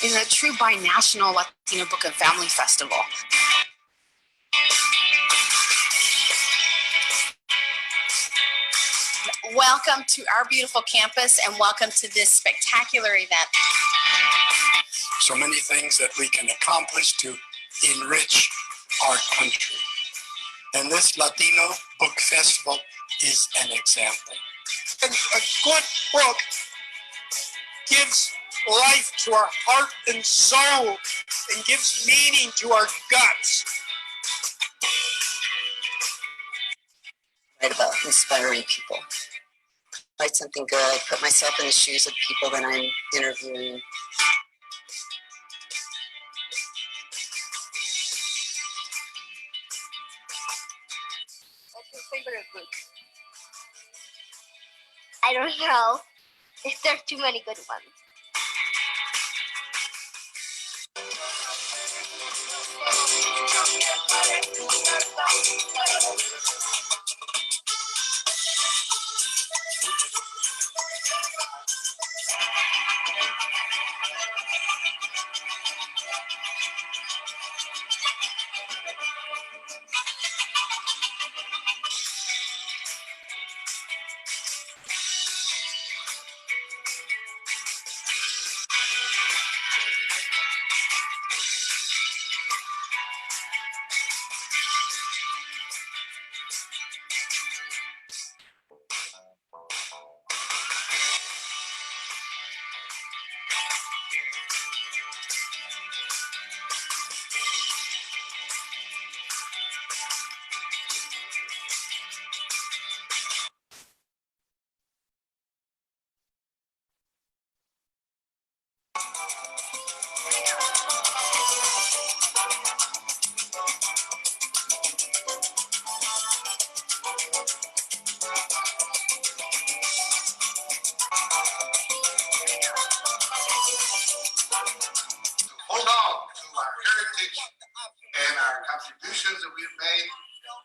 is a true binational Latino Book and Family Festival. Welcome to our beautiful campus and welcome to this spectacular event. So many things that we can accomplish to enrich our country. And this Latino Book Festival is an example. And a good book gives life to our heart and soul and gives meaning to our guts. Write about inspiring people. Write something good, put myself in the shoes of people that I'm interviewing. What's your favorite book? I don't know. If there are too many good ones. Hold on to our heritage and our contributions that we've made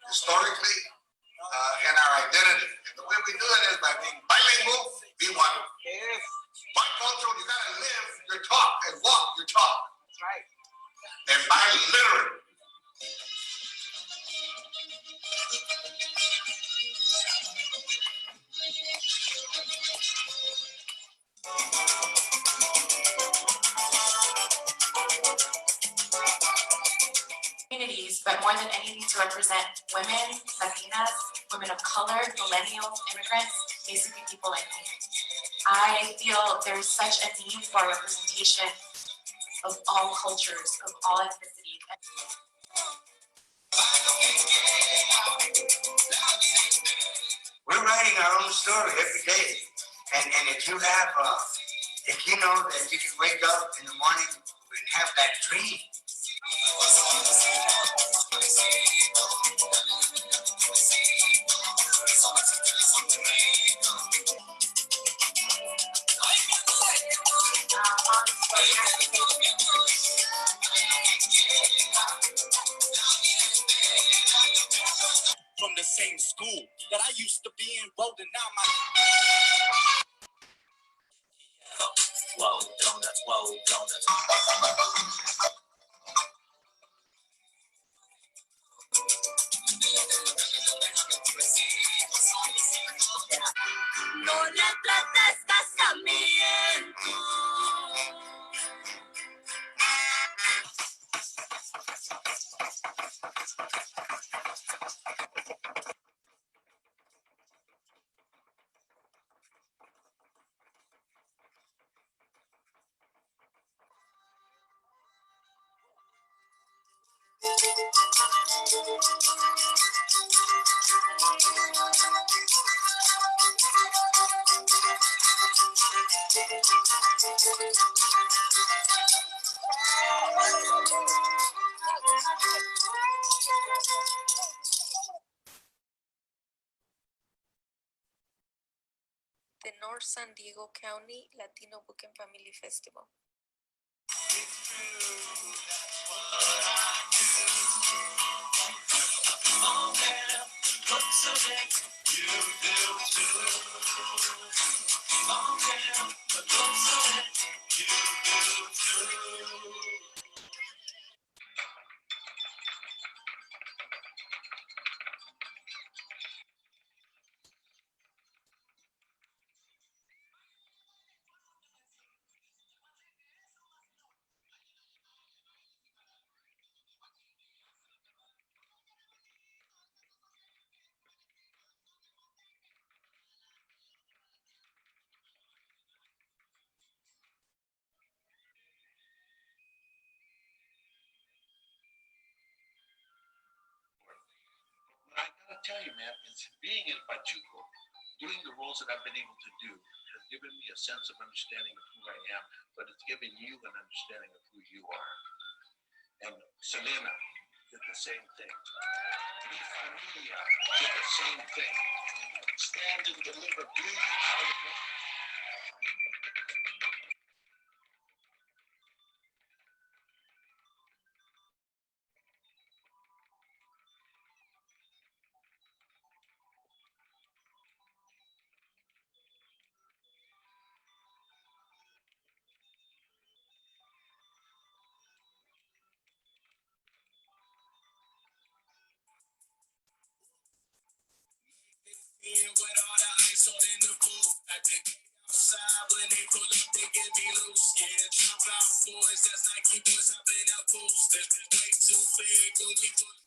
historically and our identity. And the way we do it is by being bilingual, be one. Bicultural, you gotta live your talk and walk your talk. That's right. And biliterate. But more than anything to represent women, Latinas, women of color, millennials, immigrants, basically people like me. I feel there's such a need for representation of all cultures, of all ethnicities. We're writing our own story every day. And if you have, if you know that you can wake up in the morning and have that dream, from the same school that I used to be enrolled in. Now my whoa, donuts, whoa, donuts. No le trates casamiento. The North San Diego County Latino Book and Family Festival. tell you, man, it's being in Pachuco, doing the roles that I've been able to do has given me a sense of understanding of who I am, but it's given you an understanding of who you are. And Selena did the same thing. Mi familia did the same thing. Stand and deliver, please. With all the ice on in the booth, I take it outside when they pull up, they get me loose. Yeah, jump out, boys. That's Nike boys hopping out boots. This is way too big, gon' be full.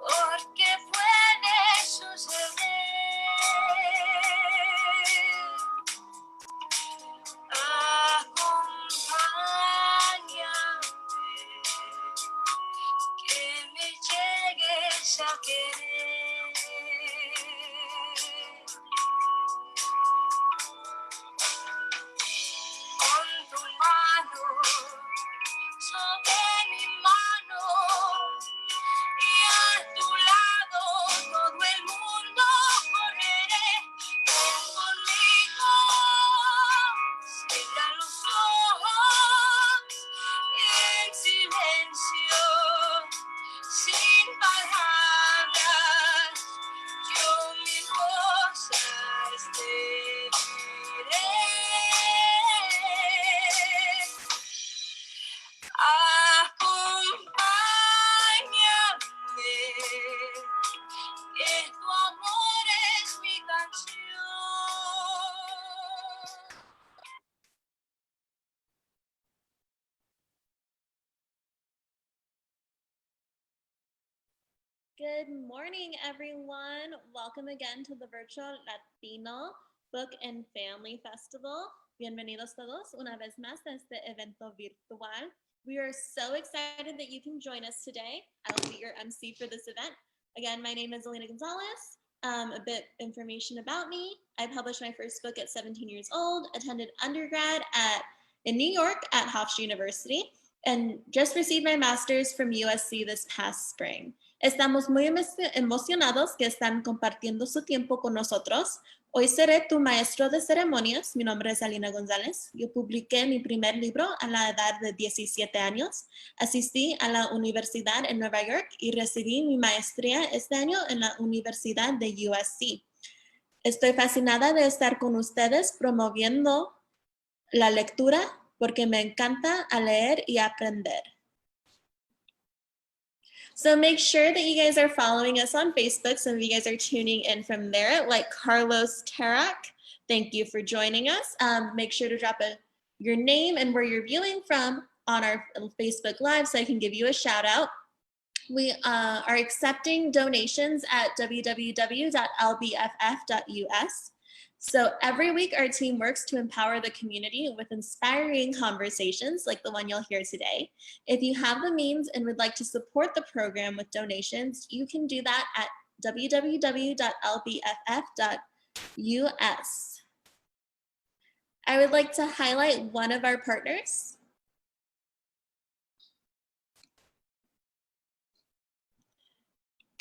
Porque puede suceder. Acompáñame, que me llegues a querer. Con tu mano sobre mi mano y a tu lado todo el mundo correré. Ven conmigo, cierra los ojos y en silencio, sin palabras, yo mil cosas te diré. Acompáñame, que tu amor es mi canción. Good morning, everyone. Welcome again to the virtual Latino Book and Family Festival. Bienvenidos todos una vez más a este evento virtual. We are so excited that you can join us today. I'll be your MC for this event. Again, my name is Elena Gonzalez. A bit information about me. I published my first book at 17 years old, attended undergrad in New York at Hofstra University, and just received my master's from USC this past spring. Estamos muy emocionados que están compartiendo su tiempo con nosotros. Hoy seré tu maestro de ceremonias. Mi nombre es Alina González. Yo publiqué mi primer libro a la edad de 17 años. Asistí a la universidad en Nueva York y recibí mi maestría este año en la Universidad de USC. Estoy fascinada de estar con ustedes promoviendo la lectura porque me encanta leer y aprender. So make sure that you guys are following us on Facebook. Some of you guys are tuning in from there, like Carlos Tarak. Thank you for joining us. Make sure to drop your name and where you're viewing from on our Facebook Live so I can give you a shout out. We are accepting donations at www.lbff.us. So every week our team works to empower the community with inspiring conversations like the one you'll hear today. If you have the means and would like to support the program with donations, you can do that at www.lbff.us. I would like to highlight one of our partners.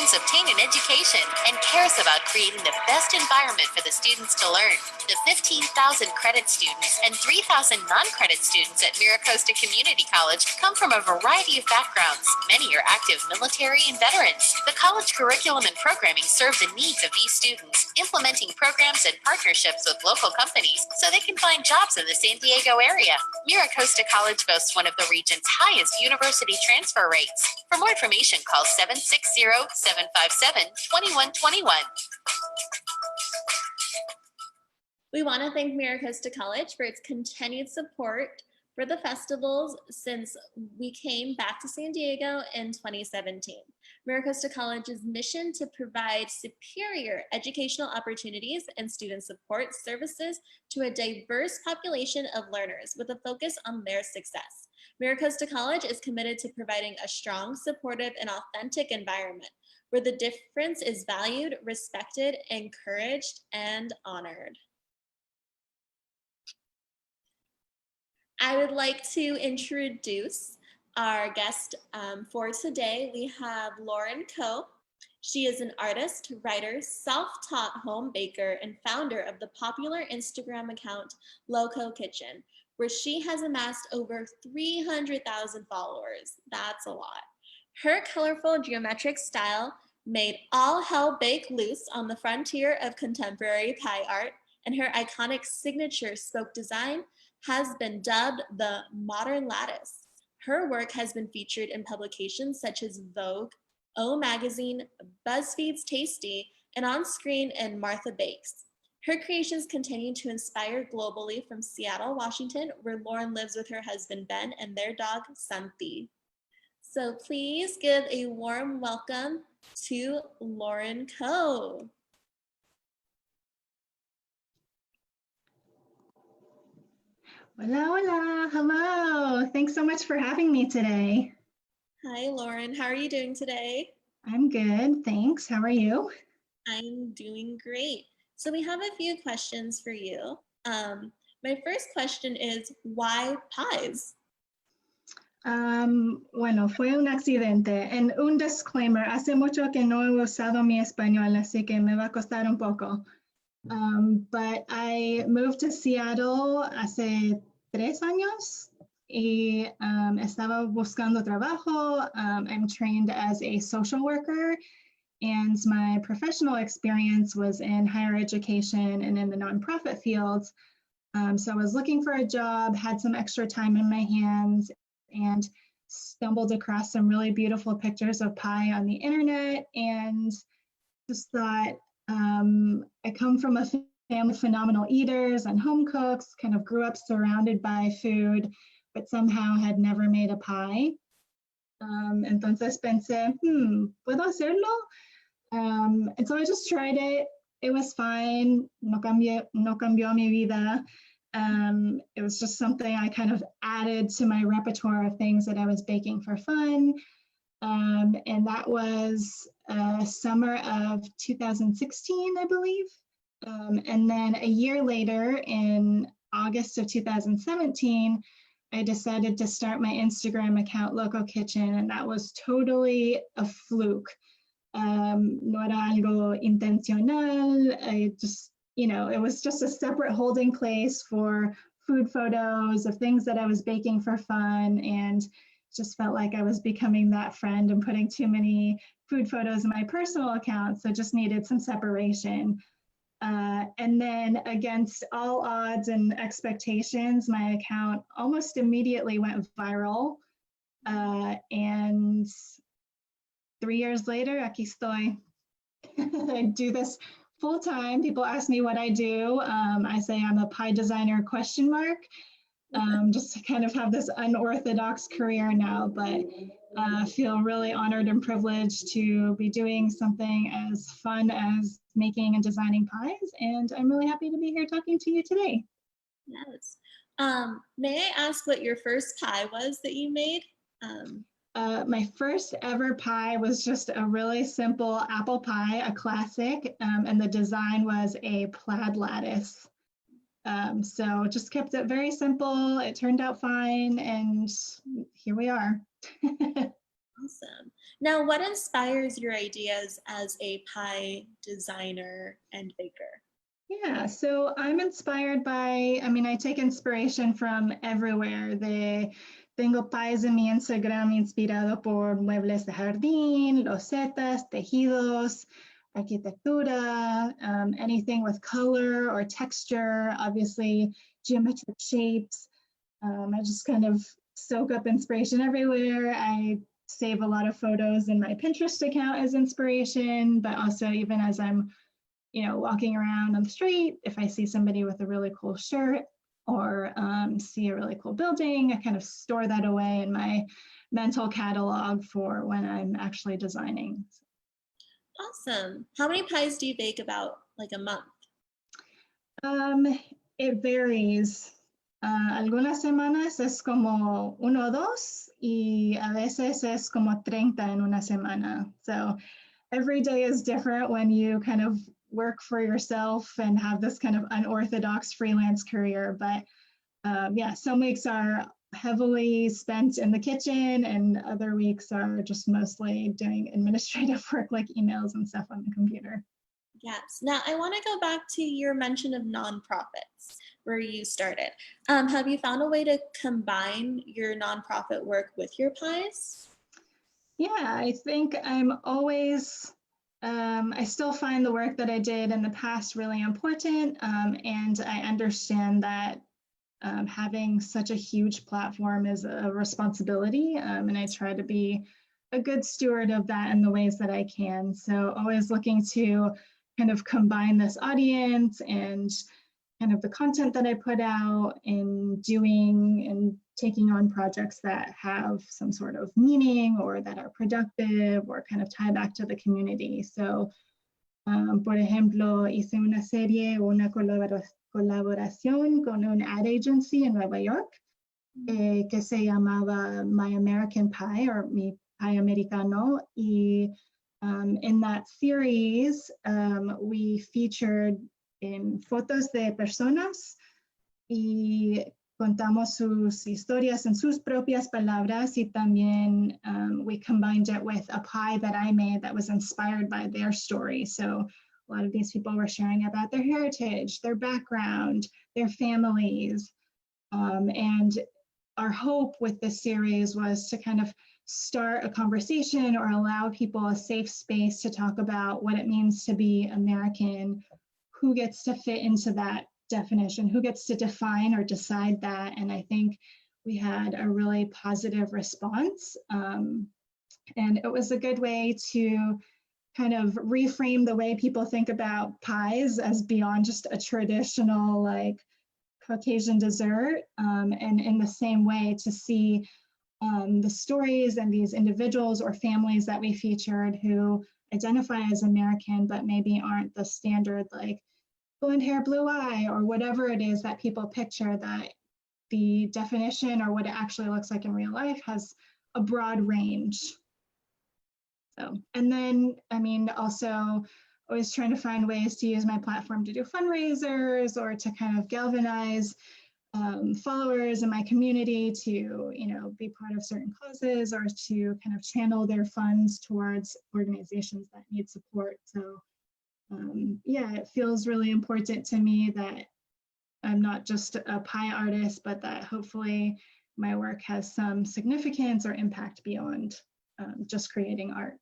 Obtain an education and cares about creating the best environment for the students to learn. The 15,000 credit students and 3,000 non-credit students at Mira Costa Community College come from a variety of backgrounds. Many are active military and veterans. The college curriculum and programming serve the needs of these students, implementing programs and partnerships with local companies so they can find jobs in the San Diego area. Mira Costa College boasts one of the region's highest university transfer rates. For more information, call 760-757-2121. We want to thank Mira Costa College for its continued support for the festivals since we came back to San Diego in 2017. MiraCosta College's mission to provide superior educational opportunities and student support services to a diverse population of learners with a focus on their success. MiraCosta College is committed to providing a strong, supportive, and authentic environment where the difference is valued, respected, encouraged, and honored. I would like to introduce our guest for today. We have Lauren Coe. She is an artist, writer, self-taught home baker, and founder of the popular Instagram account Loco Kitchen, where she has amassed over 300,000 followers. That's a lot. Her colorful geometric style made all hell break loose on the frontier of contemporary pie art, and her iconic signature spoke design has been dubbed the modern lattice. Her work has been featured in publications such as Vogue, O Magazine, BuzzFeed's Tasty, and on screen in Martha Bakes. Her creations continue to inspire globally from Seattle, Washington, where Lauren lives with her husband Ben and their dog Santi. So please give a warm welcome to Lauren Coe. Hola, hola, hello. Thanks so much for having me today. Hi, Lauren. How are you doing today? I'm good, thanks. How are you? I'm doing great. So we have a few questions for you. My first question is, why pies? Bueno, fue un accidente. En un disclaimer, hace mucho que no he usado mi español, así que me va a costar un poco. But I moved to Seattle hace 3 años y estaba buscando trabajo. I'm trained as a social worker, and my professional experience was in higher education and in the nonprofit field. So I was looking for a job, had some extra time in my hands, and stumbled across some really beautiful pictures of pie on the internet, and just thought, I come from a family of phenomenal eaters and home cooks, kind of grew up surrounded by food, but somehow had never made a pie. Entonces pensé, ¿puedo hacerlo? And so I just tried it. It was fine. No cambió mi vida. It was just something I kind of added to my repertoire of things that I was baking for fun. And that was summer of 2016, I believe. And then a year later, in August of 2017, I decided to start my Instagram account, Loco Kitchen, and that was totally a fluke. No era algo intencional. I just, it was just a separate holding place for food photos of things that I was baking for fun, and just felt like I was becoming that friend and putting too many food photos in my personal account, so just needed some separation. And then against all odds and expectations, my account almost immediately went viral. And 3 years later, aquí estoy. I do this full time. People ask me what I do. I say I'm a pie designer ? Just to kind of have this unorthodox career now, but feel really honored and privileged to be doing something as fun as making and designing pies. And I'm really happy to be here talking to you today. Yes. May I ask what your first pie was that you made? My first ever pie was just a really simple apple pie, a classic, and the design was a plaid lattice. So just kept it very simple. It turned out fine, and here we are. Awesome. Now, what inspires your ideas as a pie designer and baker? Yeah, so I'm inspired by, I take inspiration from everywhere. Tengo pies en mi Instagram inspirado por muebles de jardín, losetas, tejidos, architectura, anything with color or texture, obviously geometric shapes. I just kind of soak up inspiration everywhere. I save a lot of photos in my Pinterest account as inspiration, but also even as I'm, walking around on the street, if I see somebody with a really cool shirt, or see a really cool building. I kind of store that away in my mental catalog for when I'm actually designing. Awesome. How many pies do you bake about like a month? It varies. Algunas semanas es como 1 o 2 y a veces es como 30 en una semana. So every day is different when you kind of work for yourself and have this kind of unorthodox freelance career. But yeah, some weeks are heavily spent in the kitchen and other weeks are just mostly doing administrative work like emails and stuff on the computer. Yes. Now I want to go back to your mention of nonprofits where you started. Have you found a way to combine your nonprofit work with your pies? Yeah, I think I'm always, I still find the work that I did in the past really important. And I understand that having such a huge platform is a responsibility. And I try to be a good steward of that in the ways that I can. So always looking to kind of combine this audience and kind of the content that I put out in doing and taking on projects that have some sort of meaning or that are productive or kind of tie back to the community. So, por ejemplo, hice una serie, una colaboración con un ad agency en Nueva York que se llamaba My American Pie or Mi Pie Americano. Y in that series, we featured en fotos de personas y contamos sus historias en sus propias palabras y también we combined it with a pie that I made that was inspired by their story. So a lot of these people were sharing about their heritage, their background, their families. And our hope with this series was to kind of start a conversation or allow people a safe space to talk about what it means to be American, who gets to fit into that definition, who gets to define or decide that. And I think we had a really positive response. And it was a good way to kind of reframe the way people think about pies as beyond just a traditional like Caucasian dessert. And in the same way to see the stories and these individuals or families that we featured who identify as American, but maybe aren't the standard like blonde hair, blue eye, or whatever it is that people picture, that the definition or what it actually looks like in real life has a broad range. So, and then, I mean, also always trying to find ways to use my platform to do fundraisers or to kind of galvanize followers in my community to, you know, be part of certain causes or to kind of channel their funds towards organizations that need support. So yeah, it feels really important to me that I'm not just a pie artist, but that hopefully my work has some significance or impact beyond just creating art.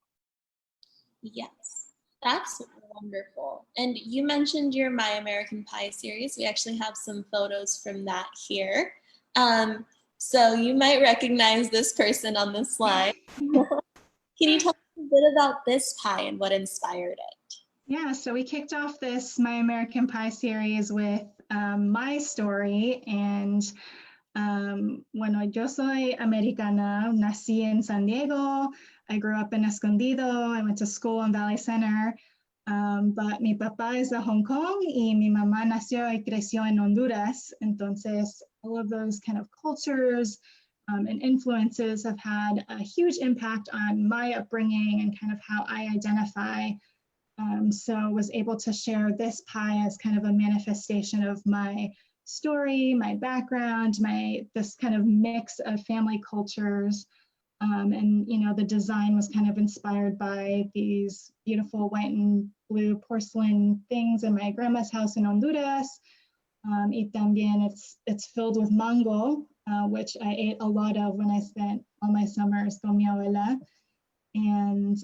Yes, that's wonderful. And you mentioned your My American Pie series. We actually have some photos from that here. So you might recognize this person on the slide. Can you tell us a bit about this pie and what inspired it? Yeah, so we kicked off this My American Pie series with my story. And bueno, yo soy americana, nací en San Diego. I grew up in Escondido. I went to school in Valley Center. But mi papá es de Hong Kong y mi mamá nació y creció en Honduras. Entonces, all of those kind of cultures and influences have had a huge impact on my upbringing and kind of how I identify. So was able to share this pie as kind of a manifestation of my story, my background, this kind of mix of family cultures. And, you know, the design was kind of inspired by these beautiful white and blue porcelain things in my grandma's house in Honduras. Y también it's filled with mango, which I ate a lot of when I spent all my summers con mi abuela. And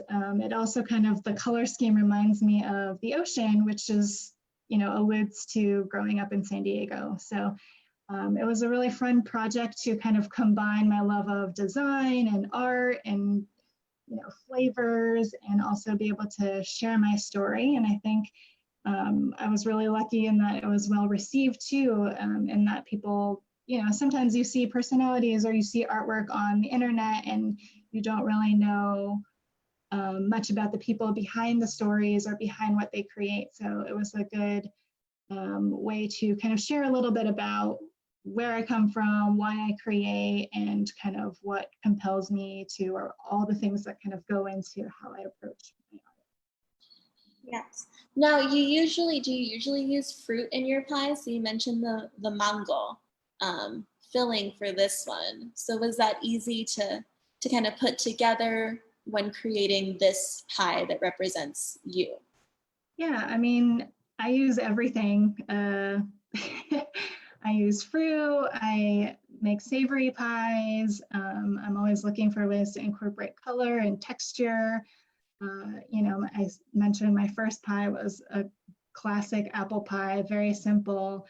it also kind of, the color scheme reminds me of the ocean, which is, you know, alludes to growing up in San Diego. So it was a really fun project to kind of combine my love of design and art and, you know, flavors and also be able to share my story. And I think I was really lucky in that it was well received too, and that people, sometimes you see personalities or you see artwork on the internet and you don't really know much about the people behind the stories or behind what they create. So it was a good way to kind of share a little bit about where I come from, why I create, and kind of what compels me to, or all the things that kind of go into how I approach my art. Yes. Now, do you usually use fruit in your pie? So you mentioned the mango filling for this one. So was that easy to kind of put together when creating this pie that represents you? Yeah, I mean, I use everything. I use fruit, I make savory pies. I'm always looking for ways to incorporate color and texture. I mentioned my first pie was a classic apple pie, very simple.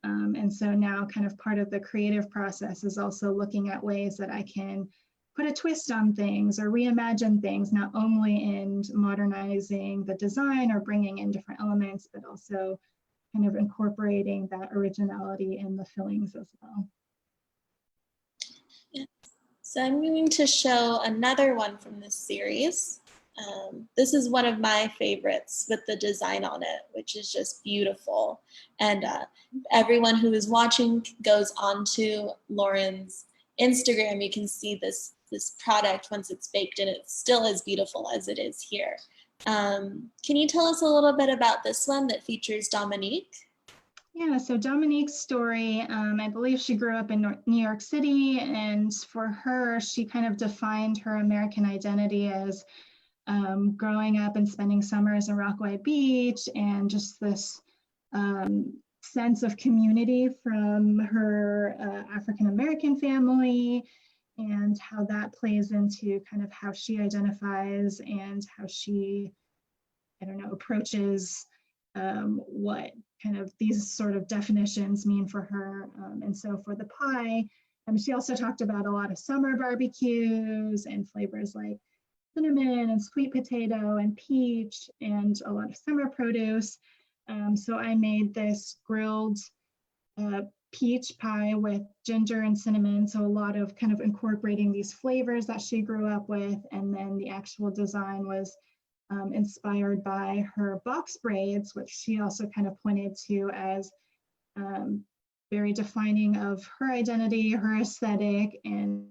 And so now kind of part of the creative process is also looking at ways that I can put a twist on things or reimagine things, not only in modernizing the design or bringing in different elements, but also kind of incorporating that originality in the fillings as well. Yeah. So I'm going to show another one from this series. This is one of my favorites with the design on it, which is just beautiful. And everyone who is watching goes onto Lauren's Instagram. You can see this product once it's baked, and it's still as beautiful as it is here. Can you tell us a little bit about this one that features Dominique? Yeah, so Dominique's story, I believe she grew up in New York City, and for her, she kind of defined her American identity as growing up and spending summers in Rockaway Beach, and just this sense of community from her African-American family, and how that plays into kind of how she identifies and how she, approaches what kind of these sort of definitions mean for her. And so for the pie, she also talked about a lot of summer barbecues and flavors like cinnamon and sweet potato and peach and a lot of summer produce. So I made this grilled peach pie with ginger and cinnamon. So a lot of kind of incorporating these flavors that she grew up with. And then the actual design was inspired by her box braids, which she also kind of pointed to as very defining of her identity, her aesthetic, and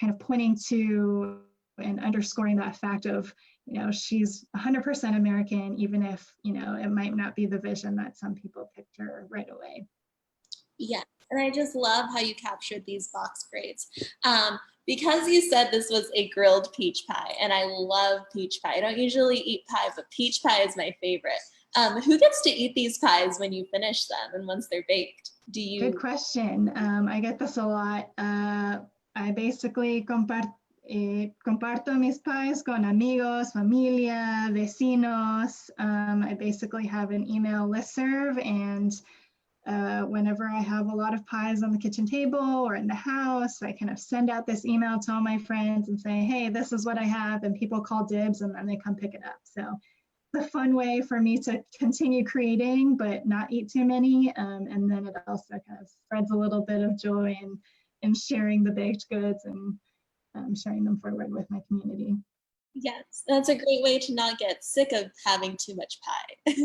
kind of pointing to and underscoring that fact of, she's 100% American, even if, it might not be the vision that some people picture right away. Yeah, and I just love how you captured these box braids. Because you said this was a grilled peach pie, and I love peach pie. I don't usually eat pie, but peach pie is my favorite. Who gets to eat these pies when you finish them and once they're baked? Good question. I get this a lot. I basically comparto mis pies con amigos, familia, vecinos. I basically have an email listserv, and whenever I have a lot of pies on the kitchen table or in the house, I kind of send out this email to all my friends and say, hey, this is what I have, and people call dibs and then they come pick it up. So it's a fun way for me to continue creating, but not eat too many. And then it also kind of spreads a little bit of joy in sharing the baked goods and sharing them forward with my community. Yes, that's a great way to not get sick of having too much pie.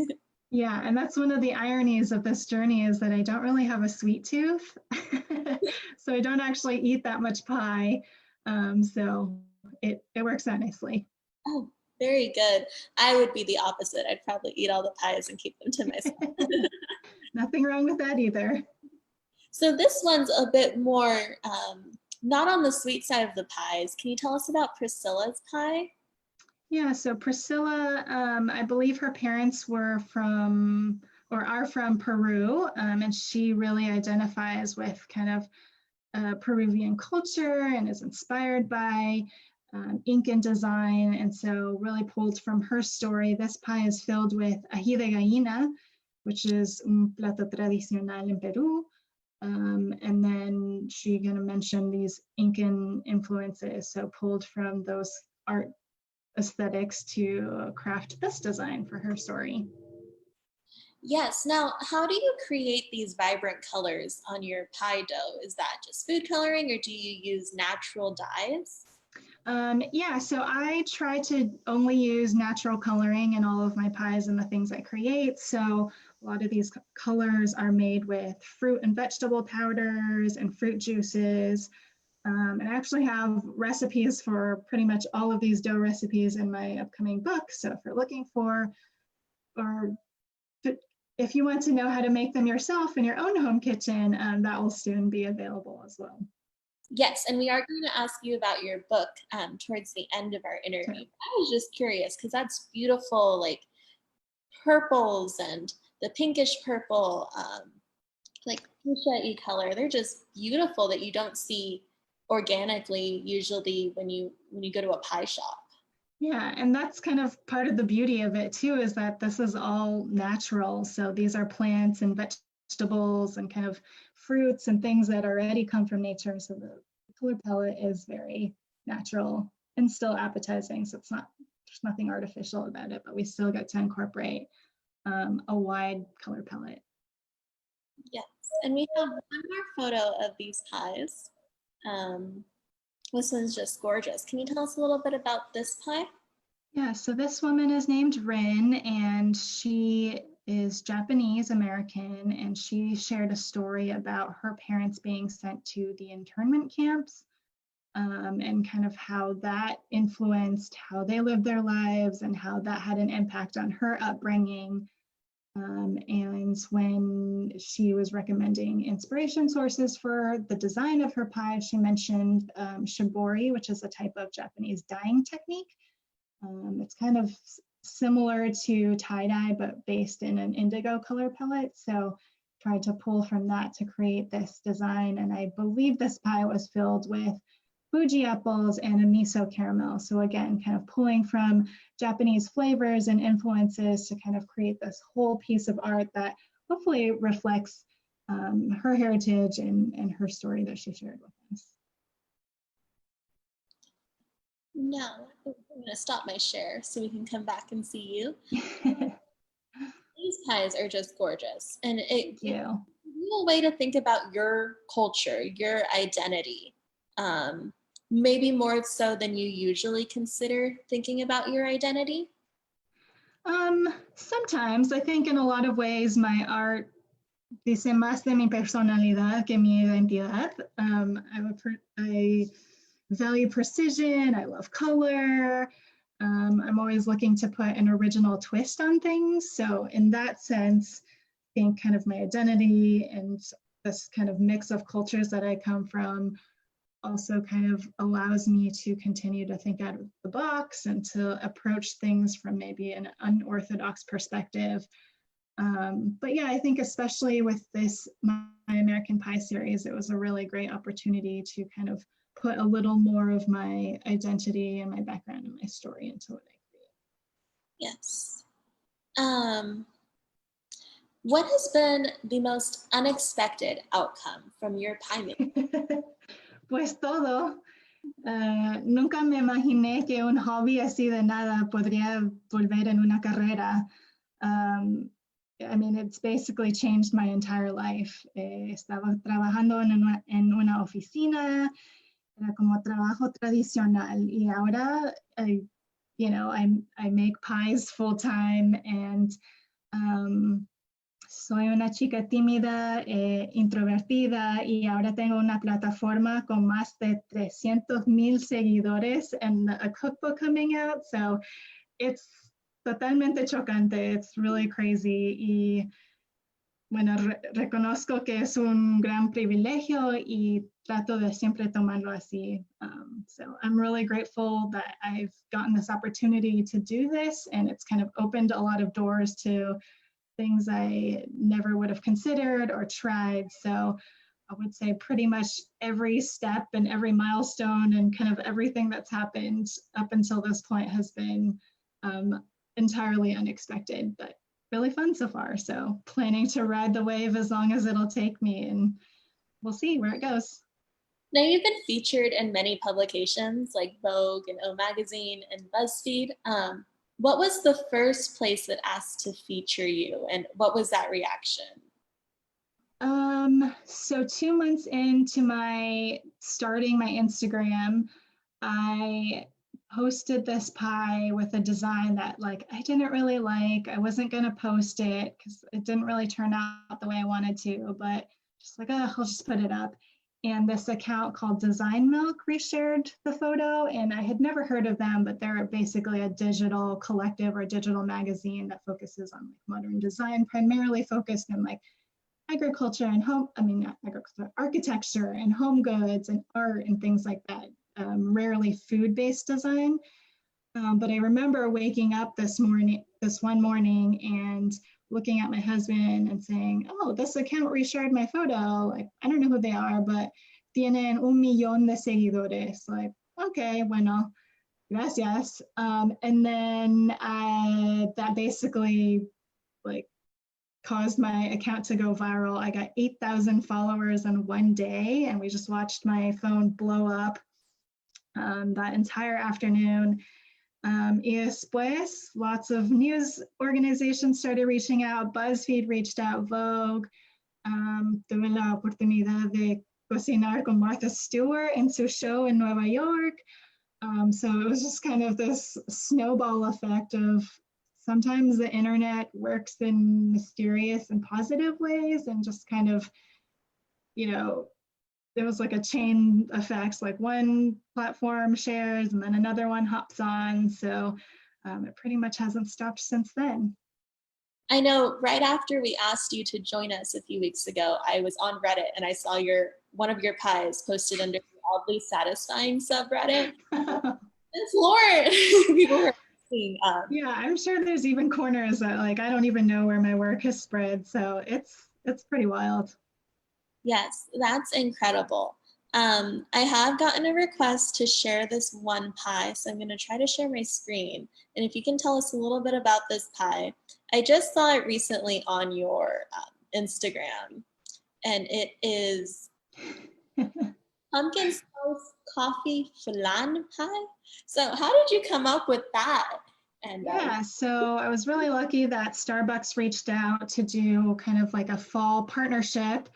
Yeah, and that's one of the ironies of this journey, is that I don't really have a sweet tooth. So I don't actually eat that much pie. So it works out nicely. Oh, very good. I would be the opposite. I'd probably eat all the pies and keep them to myself. Nothing wrong with that either. So this one's a bit more, not on the sweet side of the pies. Can you tell us about Priscila's pie? Yeah, so Priscila, I believe her parents were from, or are from Peru, and she really identifies with kind of Peruvian culture and is inspired by Incan design, and so really pulled from her story. This pie is filled with ají de gallina, which is un plato tradicional in Peru, and then she kind of mentioned these Incan influences, so pulled from those art aesthetics to craft this design for her story. Yes. Now, how do you create these vibrant colors on your pie dough? Is that just food coloring or do you use natural dyes? Yeah, so I try to only use natural coloring in all of my pies and the things I create. So a lot of these colors are made with fruit and vegetable powders and fruit juices. And I actually have recipes for pretty much all of these dough recipes in my upcoming book. So if you're looking for, or if you want to know how to make them yourself in your own home kitchen, that will soon be available as well. Yes, and we are going to ask you about your book towards the end of our interview. Sure. I was just curious because that's beautiful, like purples and the pinkish purple, like fuchsia-y color. They're just beautiful that you don't see organically usually when you go to a pie shop. Yeah, and that's kind of part of the beauty of it too, is that this is all natural. So these are plants and vegetables and kind of fruits and things that already come from nature. So the color palette is very natural and still appetizing. So it's not, there's nothing artificial about it, but we still get to incorporate a wide color palette. Yes, and we have one more photo of these pies. This one's just gorgeous. Can you tell us a little bit about this pie? Yeah, so this woman is named Rin, and she is Japanese American, and she shared a story about her parents being sent to the internment camps, and kind of how that influenced how they lived their lives and how that had an impact on her upbringing. And when she was recommending inspiration sources for the design of her pie, she mentioned shibori, which is a type of Japanese dyeing technique. It's kind of similar to tie-dye, but based in an indigo color palette. So tried to pull from that to create this design. And I believe this pie was filled with Fuji apples and a miso caramel. So again, kind of pulling from Japanese flavors and influences to kind of create this whole piece of art that hopefully reflects her heritage and her story that she shared with us. Now, I'm going to stop my share so we can come back and see you. These pies are just gorgeous. And it gives you a way to think about your culture, your identity. Maybe more so than you usually consider thinking about your identity? Sometimes. I think in a lot of ways my art dice más de mi personalidad que mi identidad. I value precision, I love color. I'm always looking to put an original twist on things. So in that sense, I think kind of my identity and this kind of mix of cultures that I come from also kind of allows me to continue to think out of the box and to approach things from maybe an unorthodox perspective. But yeah, I think especially with this My American Pie series, it was a really great opportunity to kind of put a little more of my identity and my background and my story into what I create. Yes. What has been the most unexpected outcome from your pie making? Pues todo. Nunca me imaginé que un hobby así de nada podría volver en una carrera. I mean, it's basically changed my entire life. Estaba trabajando en una oficina, era como trabajo tradicional, y ahora, I make pies full time, and soy una chica tímida, introvertida, y ahora tengo una plataforma con más de 300,000 seguidores and a cookbook coming out. So it's totalmente chocante. It's really crazy. Y bueno, reconozco que es un gran privilegio y trato de siempre tomarlo así. So I'm really grateful that I've gotten this opportunity to do this, and it's kind of opened a lot of doors to things I never would have considered or tried. So I would say pretty much every step and every milestone and kind of everything that's happened up until this point has been entirely unexpected, but really fun so far. So planning to ride the wave as long as it'll take me, and we'll see where it goes. Now, you've been featured in many publications like Vogue and O Magazine and BuzzFeed. What was the first place that asked to feature you, and what was that reaction? So 2 months into starting my Instagram, I posted this pie with a design that like I didn't really like. I wasn't gonna post it because it didn't really turn out the way I wanted to, but just like, oh, I'll just put it up. And this account called Design Milk reshared the photo, and I had never heard of them, but they're basically a digital collective or digital magazine that focuses on like modern design, primarily focused in like agriculture and not agriculture, architecture and home goods and art and things like that. Rarely food-based design. But I remember waking up this one morning and looking at my husband and saying, oh, this account reshared my photo. Like, I don't know who they are, but tienen 1,000,000 de seguidores. Like, okay, bueno, gracias. And then that basically like caused my account to go viral. I got 8,000 followers in one day, and we just watched my phone blow up that entire afternoon. Y después, lots of news organizations started reaching out. BuzzFeed reached out, Vogue. Tuve la oportunidad de cocinar con Martha Stewart in su show in Nueva York. So it was just kind of this snowball effect of sometimes the internet works in mysterious and positive ways, and just kind of, there was like a chain effect, like one platform shares and then another one hops on. So it pretty much hasn't stopped since then. I know right after we asked you to join us a few weeks ago, I was on Reddit and I saw one of your pies posted under the oddly satisfying subreddit. It's Lord. People were asking. Yeah, I'm sure there's even corners that like I don't even know where my work has spread. So it's pretty wild. Yes, that's incredible. I have gotten a request to share this one pie, so I'm going to try to share my screen. And if you can tell us a little bit about this pie. I just saw it recently on your Instagram, and it is pumpkin spice coffee flan pie. So how did you come up with that? And yeah, so I was really lucky that Starbucks reached out to do kind of like a fall partnership.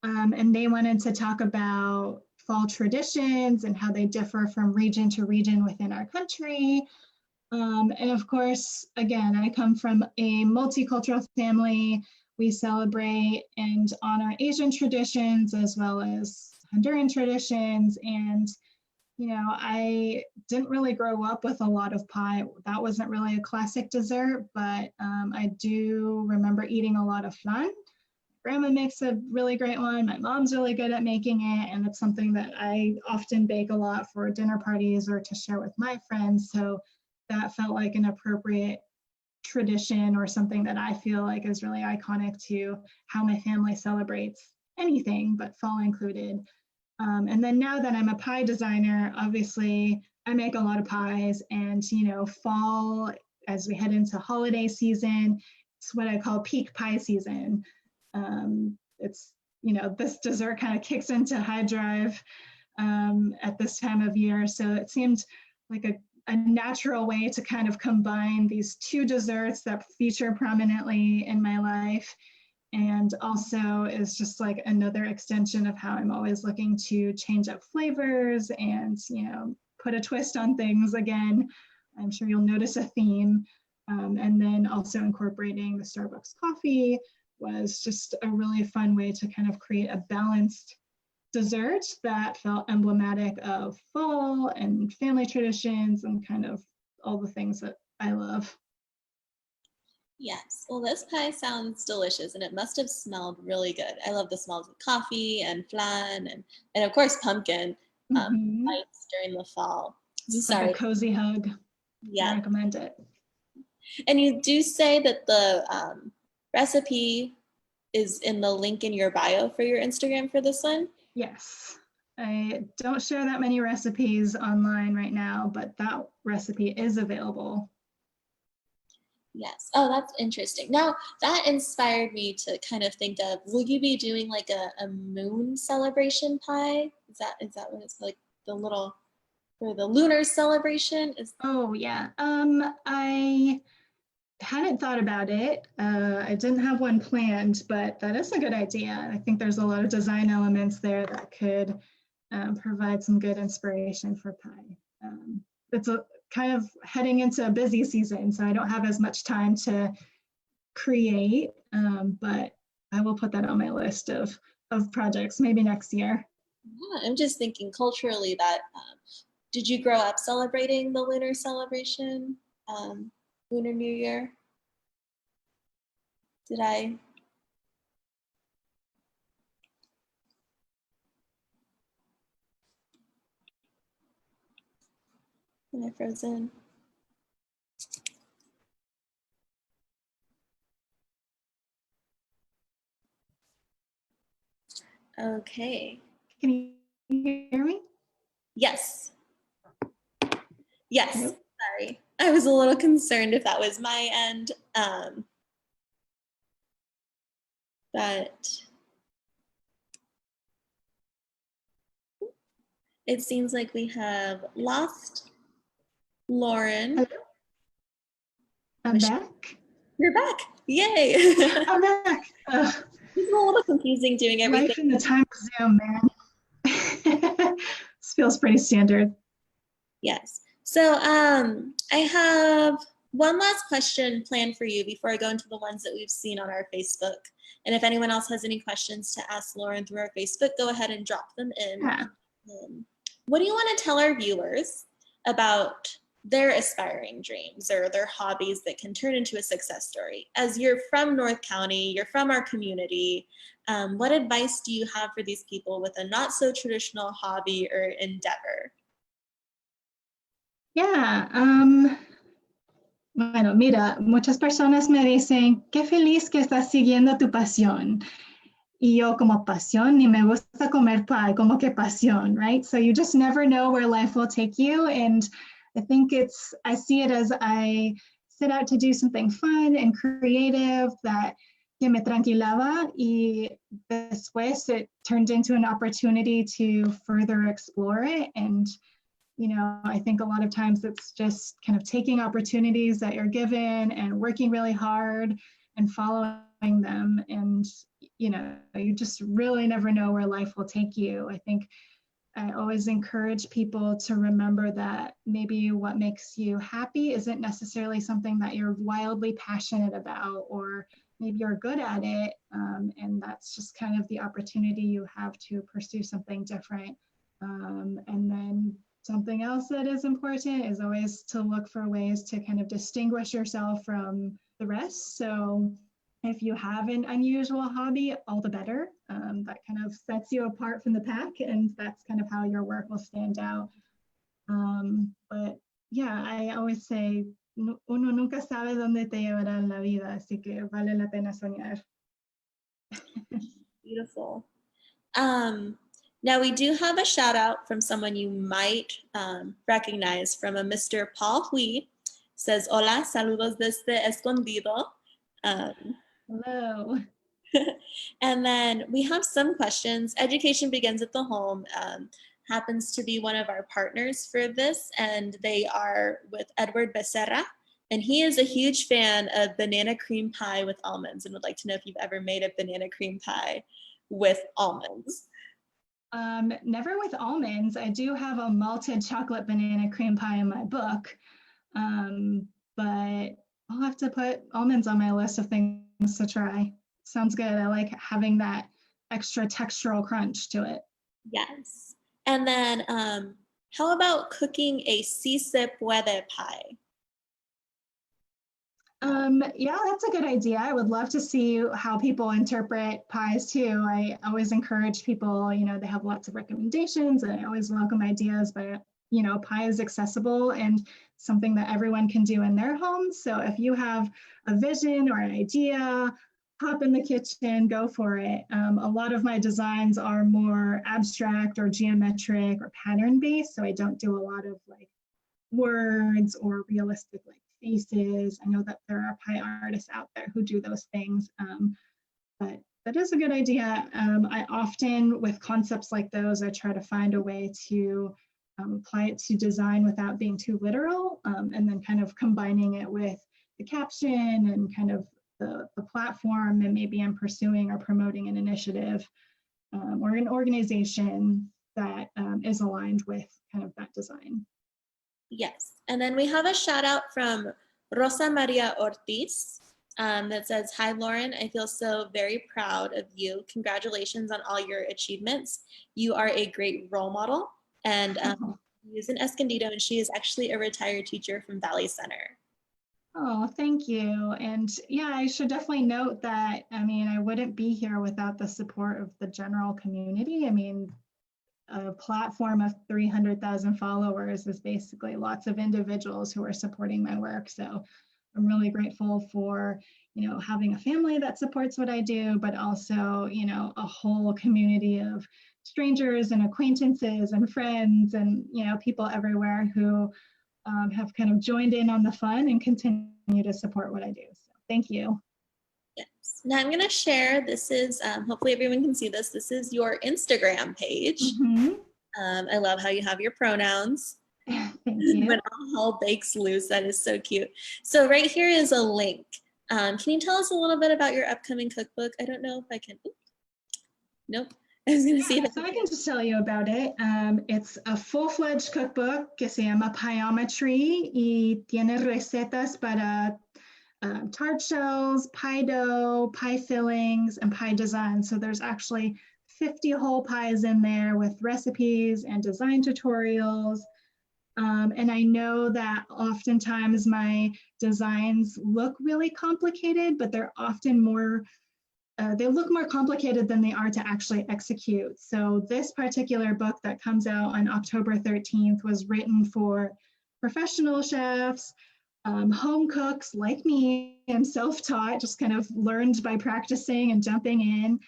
And they wanted to talk about fall traditions and how they differ from region to region within our country. And of course, again, I come from a multicultural family. We celebrate and honor Asian traditions as well as Honduran traditions. And, I didn't really grow up with a lot of pie. That wasn't really a classic dessert, but I do remember eating a lot of flan. Grandma makes a really great one. My mom's really good at making it, and it's something that I often bake a lot for dinner parties or to share with my friends. So that felt like an appropriate tradition or something that I feel like is really iconic to how my family celebrates anything, but fall included. And then now that I'm a pie designer, obviously I make a lot of pies, and fall, as we head into holiday season, it's what I call peak pie season. It's, this dessert kind of kicks into high drive at this time of year. So it seemed like a natural way to kind of combine these two desserts that feature prominently in my life. And also is just like another extension of how I'm always looking to change up flavors and, put a twist on things again. I'm sure you'll notice a theme. And then also incorporating the Starbucks coffee was just a really fun way to kind of create a balanced dessert that felt emblematic of fall and family traditions and kind of all the things that I love. Yes, well, this pie sounds delicious, and it must have smelled really good. I love the smells of coffee and flan and of course pumpkin lights during the fall. Like a cozy hug. Yeah, I recommend it. And you do say that the recipe is in the link in your bio for your Instagram for this one? Yes. I don't share that many recipes online right now, but that recipe is available. Yes. Oh, that's interesting. Now, that inspired me to kind of think of, will you be doing like a moon celebration pie? Is that what it's like, the little for the lunar celebration? Oh yeah, I hadn't thought about it. I didn't have one planned, but that is a good idea. I think there's a lot of design elements there that could provide some good inspiration for pie. It's a kind of heading into a busy season, so I don't have as much time to create, but I will put that on my list of projects maybe next year. Yeah, I'm just thinking culturally that, did you grow up celebrating the lunar celebration, Lunar New Year? Did I? Am I frozen? Okay. Can you hear me? Yes. Yes. Nope. Sorry. I was a little concerned if that was my end. But it seems like we have lost Lauren. Hello? I'm back. You're back. Yay. I'm back. It's a little confusing doing everything. Life in the time of Zoom, man. This feels pretty standard. Yes. So I have one last question planned for you before I go into the ones that we've seen on our Facebook. And if anyone else has any questions to ask Lauren through our Facebook, go ahead and drop them in. Yeah. What do you want to tell our viewers about their aspiring dreams or their hobbies that can turn into a success story? As you're from North County, you're from our community, what advice do you have for these people with a not so traditional hobby or endeavor? Yeah, bueno, mira, muchas personas me dicen, qué feliz que estás siguiendo tu pasión. Y yo como pasión, ni me gusta comer pie, como que pasión, right? So you just never know where life will take you. And I think I see it as I set out to do something fun and creative that que me tranquilaba, y después it turned into an opportunity to further explore it. And you know, I think a lot of times it's just kind of taking opportunities that you're given and working really hard and following them. And, you know, you just really never know where life will take you. I think I always encourage people to remember that maybe what makes you happy isn't necessarily something that you're wildly passionate about, or maybe you're good at it. And that's just kind of the opportunity you have to pursue something different. And then something else that is important is always to look for ways to kind of distinguish yourself from the rest. So if you have an unusual hobby, all the better. That kind of sets you apart from the pack, and that's kind of how your work will stand out. But yeah, I always say, uno nunca sabe dónde te llevará la vida, así que vale la pena soñar. Beautiful. Now we do have a shout out from someone you might recognize, from a Mr. Paul Hui. Says, hola, saludos desde Escondido. Hello. And then we have some questions. Education Begins at the Home happens to be one of our partners for this, and they are with Edward Becerra. And he is a huge fan of banana cream pie with almonds, and would like to know if you've ever made a banana cream pie with almonds. Never with almonds. I do have a malted chocolate banana cream pie in my book, but I'll have to put almonds on my list of things to try. Sounds good. I like having that extra textural crunch to it. Yes. And then how about cooking a si se puede pie? Yeah, that's a good idea. I would love to see how people interpret pies too. I always encourage people, you know, they have lots of recommendations, and I always welcome ideas, but you know, pie is accessible and something that everyone can do in their homes. So if you have a vision or an idea, hop in the kitchen, go for it. A lot of my designs are more abstract or geometric or pattern based, so I don't do a lot of like words or realistic like faces. I know that there are pie artists out there who do those things, but that is a good idea. I often, with concepts like those, I try to find a way to apply it to design without being too literal, and then kind of combining it with the caption and kind of the platform, and maybe I'm pursuing or promoting an initiative or an organization that is aligned with kind of that design. Yes, and then we have a shout out from Rosa Maria Ortiz that says, "Hi Lauren, I feel so very proud of you. Congratulations on all your achievements. You are a great role model." And she is in Escondido, and she is actually a retired teacher from Valley Center. Oh, thank you. And yeah, I should definitely note that, I mean, I wouldn't be here without the support of the general community. I mean, a platform of 300,000 followers is basically lots of individuals who are supporting my work. So I'm really grateful for, you know, having a family that supports what I do, but also, you know, a whole community of strangers and acquaintances and friends and, you know, people everywhere who have kind of joined in on the fun and continue to support what I do. So thank you. Yes. Now I'm going to share, this is, hopefully everyone can see this. This is your Instagram page. I love how you have your pronouns. Thank you. When all hell breaks loose, that is so cute. So right here is a link. Can you tell us a little bit about your upcoming cookbook? I don't know if I can. Nope. I was going to see. So I can just tell you about it. It's a full-fledged cookbook que se llama Pieometry y tiene recetas para tart shells, pie dough, pie fillings, and pie design. So there's actually 50 whole pies in there with recipes and design tutorials. And I know that oftentimes my designs look really complicated, but they're often more they look more complicated than they are to actually execute. So this particular book that comes out on October 13th was written for professional chefs, home cooks like me. I'm self-taught, just kind of learned by practicing and jumping in,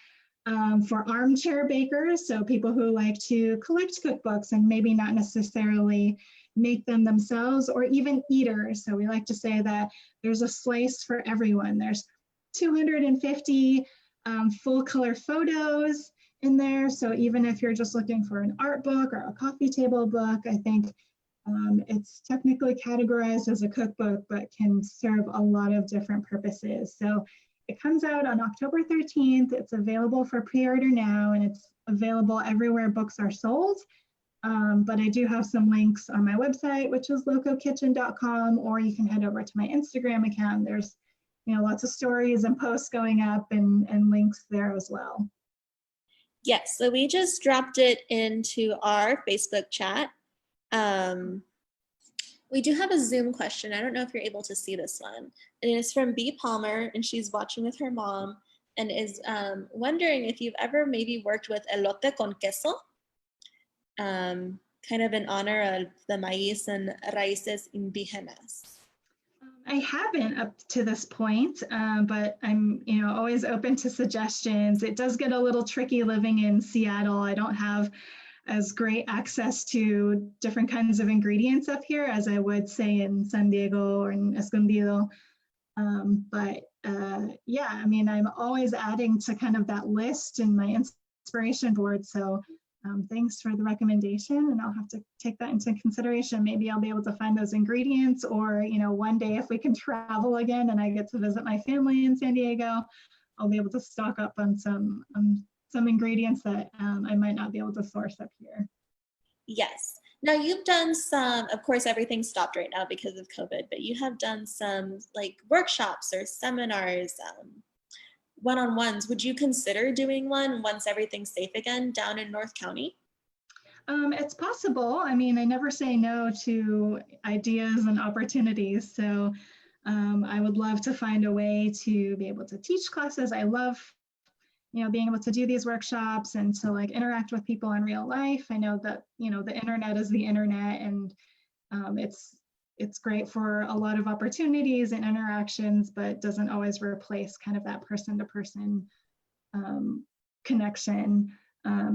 for armchair bakers, so people who like to collect cookbooks and maybe not necessarily make them themselves, or even eaters. So we like to say that there's a slice for everyone. There's 250 full color photos in there. So even if you're just looking for an art book or a coffee table book, I think it's technically categorized as a cookbook, but can serve a lot of different purposes. So it comes out on October 13th. It's available for pre-order now, and it's available everywhere books are sold. But I do have some links on my website, which is locokitchen.com, or you can head over to my Instagram account. There's, you know, lots of stories and posts going up and links there as well. Yes, so we just dropped it into our Facebook chat. We do have a Zoom question. I don't know if you're able to see this one. And it's from B. Palmer, and she's watching with her mom and is wondering if you've ever maybe worked with elote con queso, kind of in honor of the maíz and raíces indígenas. I haven't up to this point, but I'm, you know, always open to suggestions. It does get a little tricky living in Seattle. I don't have as great access to different kinds of ingredients up here as I would say in San Diego or in Escondido. But yeah, I mean, I'm always adding to kind of that list in my inspiration board. So thanks for the recommendation, and I'll have to take that into consideration. Maybe I'll be able to find those ingredients, or, you know, one day if we can travel again and I get to visit my family in San Diego, I'll be able to stock up on some ingredients that I might not be able to source up here. Yes. Now you've done some, of course, everything's stopped right now because of COVID, but you have done some like workshops or seminars, one-on-ones. Would you consider doing one once everything's safe again down in North County? It's possible. I mean, I never say no to ideas and opportunities. So I would love to find a way to be able to teach classes. I love, you know, being able to do these workshops and to like interact with people in real life. I know that, you know, the internet is the internet, and it's great for a lot of opportunities and interactions, but doesn't always replace kind of that person-to-person connection.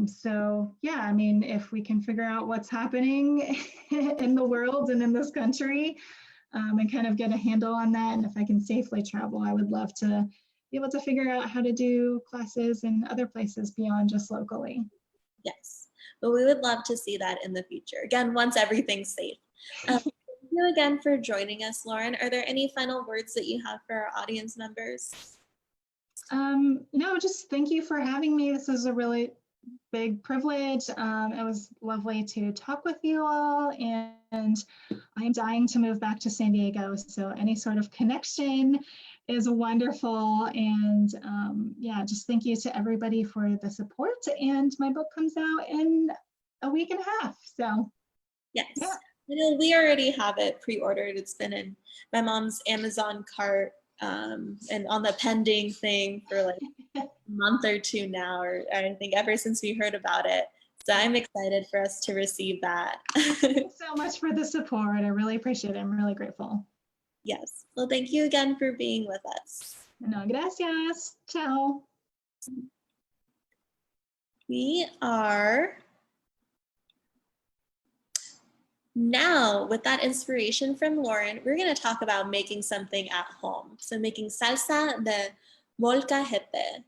So yeah, I mean, if we can figure out what's happening in the world and in this country, and kind of get a handle on that, and if I can safely travel, I would love to be able to figure out how to do classes in other places beyond just locally. Yes. but we would love to see that in the future. Again, once everything's safe. Thank you again for joining us, Lauren. Are there any final words that you have for our audience members? No, just thank you for having me. This is a really big privilege. It was lovely to talk with you all, and I'm dying to move back to San Diego. So any sort of connection is wonderful. And yeah, just thank you to everybody for the support. And my book comes out in a week and a half. So yes, yeah. You know, we already have it pre-ordered. It's been in my mom's Amazon cart and on the pending thing for like a month or two now, or I think ever since we heard about it. So I'm excited for us to receive that. Thanks so much for the support. I really appreciate it. I'm really grateful. Yes. Well, thank you again for being with us. No, gracias. Ciao. We are now, with that inspiration from Lauren, we're going to talk about making something at home. So making salsa de molcajete.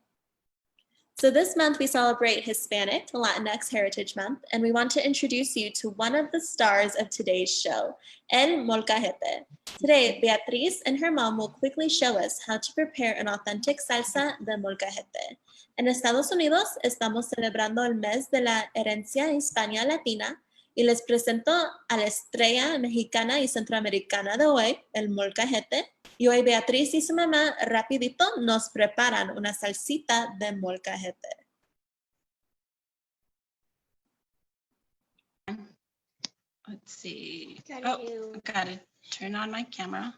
So this month we celebrate Hispanic Latinx Heritage Month, and we want to introduce you to one of the stars of today's show, El Molcajete. Today, Beatriz and her mom will quickly show us how to prepare an authentic salsa de molcajete. En Estados Unidos estamos celebrando el mes de la herencia hispana latina, y les presento a la estrella mexicana y centroamericana de hoy, el molcajete. Y hoy Beatriz y su mamá rapidito nos preparan una salsita de molcajete. Let's see. Gotta Gotta turn on my camera.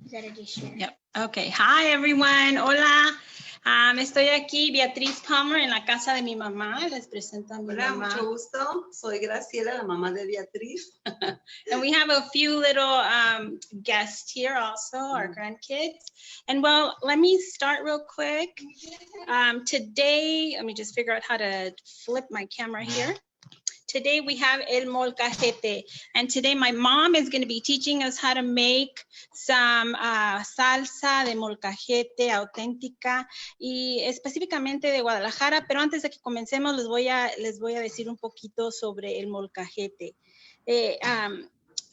do share. Yep. Okay. Hi, everyone. Hola. Estoy aquí, Beatriz Palmer, en la casa de mi mamá. Les presento a mi Hola, mamá. mucho gusto. Soy Graciela, la mamá de Beatriz. And we have a few little guests here also, our grandkids. And well, let me start real quick. Today, let me just figure out how to flip my camera here. Today we have el molcajete, and today my mom is going to be teaching us how to make some salsa de molcajete auténtica y específicamente de Guadalajara, pero antes de que comencemos les voy a decir un poquito sobre el molcajete.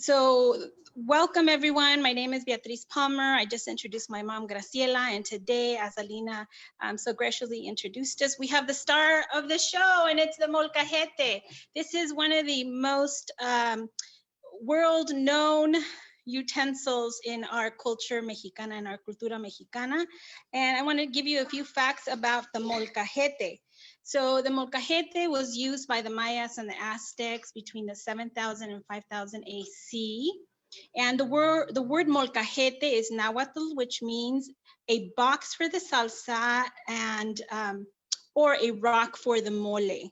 So welcome everyone. My name is Beatriz Palmer. I just introduced my mom Graciela, and today, as Alina so graciously introduced us, we have the star of the show, and it's the molcajete. This is one of the most world-known utensils in our culture mexicana, in our cultura mexicana. And I want to give you a few facts about the molcajete. So the molcajete was used by the Mayas and the Aztecs between the 7,000 and 5,000 AC. And the word molcajete is Nahuatl, which means a box for the salsa and or a rock for the mole.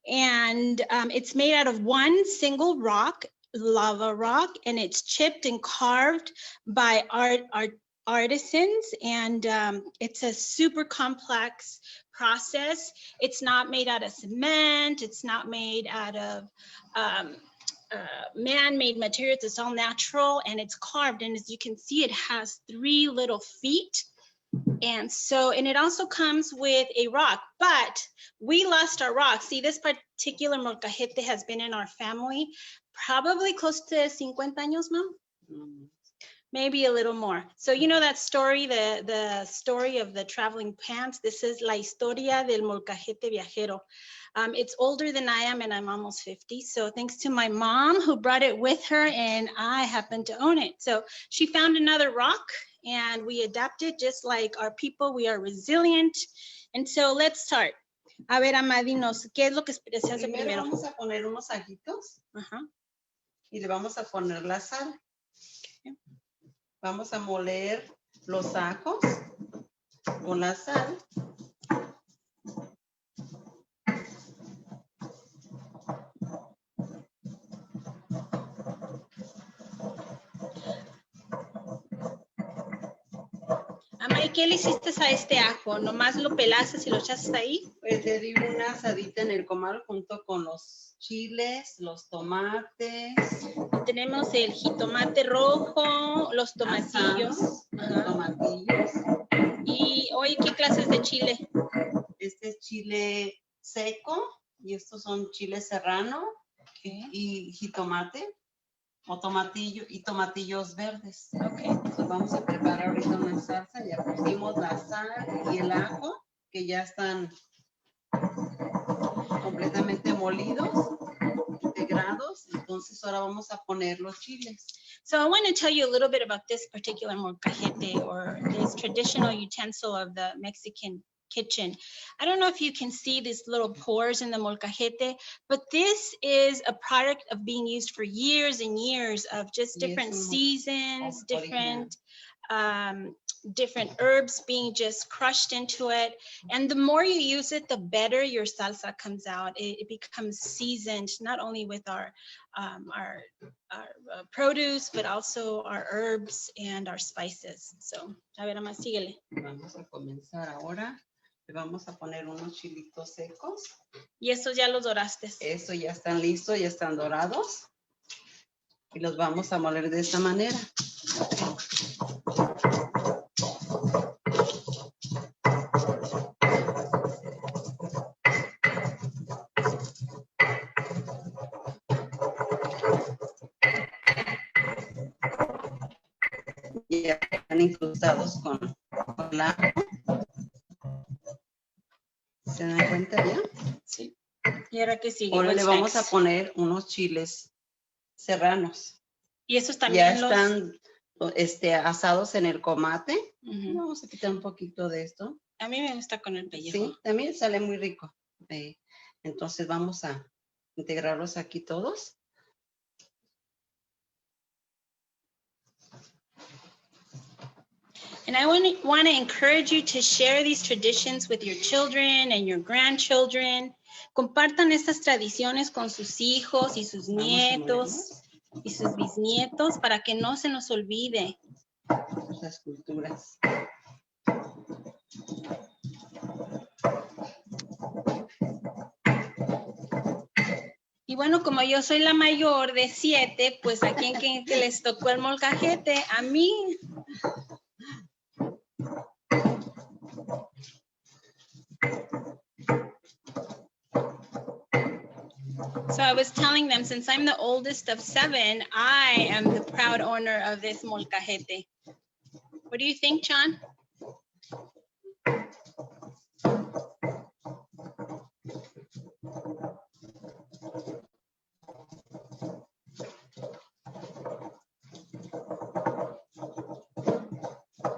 And it's made out of one single rock, lava rock, and it's chipped and carved by artisans, and it's a super complex process. It's not made out of cement. It's not made out of man-made materials. It's all natural, and it's carved. And as you can see, it has 3 little feet. And it also comes with a rock, but we lost our rock. See, this particular molcajete has been in our family probably close to 50 años, Mom? Maybe a little more. So you know that story, the story of the traveling pants? This is La Historia del Molcajete Viajero. It's older than I am, and I'm almost 50. So thanks to my mom who brought it with her, and I happen to own it. So she found another rock, and we adapted just like our people. We are resilient. And so let's start. A ver, Amadinos, ¿qué es lo que se hace primero? Vamos a poner unos ajitos. Y le vamos a poner la sal. Okay. Vamos a moler los ajos con la sal. Ama, ¿y qué le hiciste a este ajo? ¿Nomás lo pelaste y lo echaste ahí? Pues le di una asadita en el comal junto con los chiles, los tomates. Tenemos el jitomate rojo, los tomatillos. Los tomatillos. Y hoy, ¿qué clases de chile? Este es chile seco Y estos son chile serrano y jitomate o tomatillo y tomatillos verdes. Okay. Entonces vamos a preparar ahorita una salsa. Ya pusimos la sal y el ajo que ya están completamente molidos, integrados. Entonces ahora vamos a poner los chiles. So I want to tell you a little bit about this particular molcajete, or this traditional utensil of the Mexican kitchen. I don't know if you can see these little pores in the molcajete, but this is a product of being used for years and years of just different seasons, different herbs being just crushed into it. And the more you use it, the better your salsa comes out. It becomes seasoned, not only with our produce, but also our herbs and our spices. So, a ver, más síguele. Vamos a comenzar ahora. Le vamos a poner unos chilitos secos. Y estos ya los doraste. Estos ya están listos, ya están dorados. Y los vamos a moler de esta manera. Ya están incrustados con el ajo. ¿Se dan cuenta ya? Sí. ¿Y ahora qué sigue? Ahora le vamos next? a poner unos chiles serranos. Y estos también ya están asados en el comate. Vamos a quitar un poquito de esto. A mí me gusta con el pellejo. Sí, también sale muy rico. Entonces vamos a integrarlos aquí todos. And I want to encourage you to share these traditions with your children and your grandchildren. Compartan estas tradiciones con sus hijos y sus nietos y sus bisnietos para que no se nos olvide. Las culturas. Y bueno, como yo soy la mayor de 7, pues a quien que les tocó el molcajete, a mí. So I was telling them, since I'm the oldest of 7, I am the proud owner of this molcajete. What do you think, John?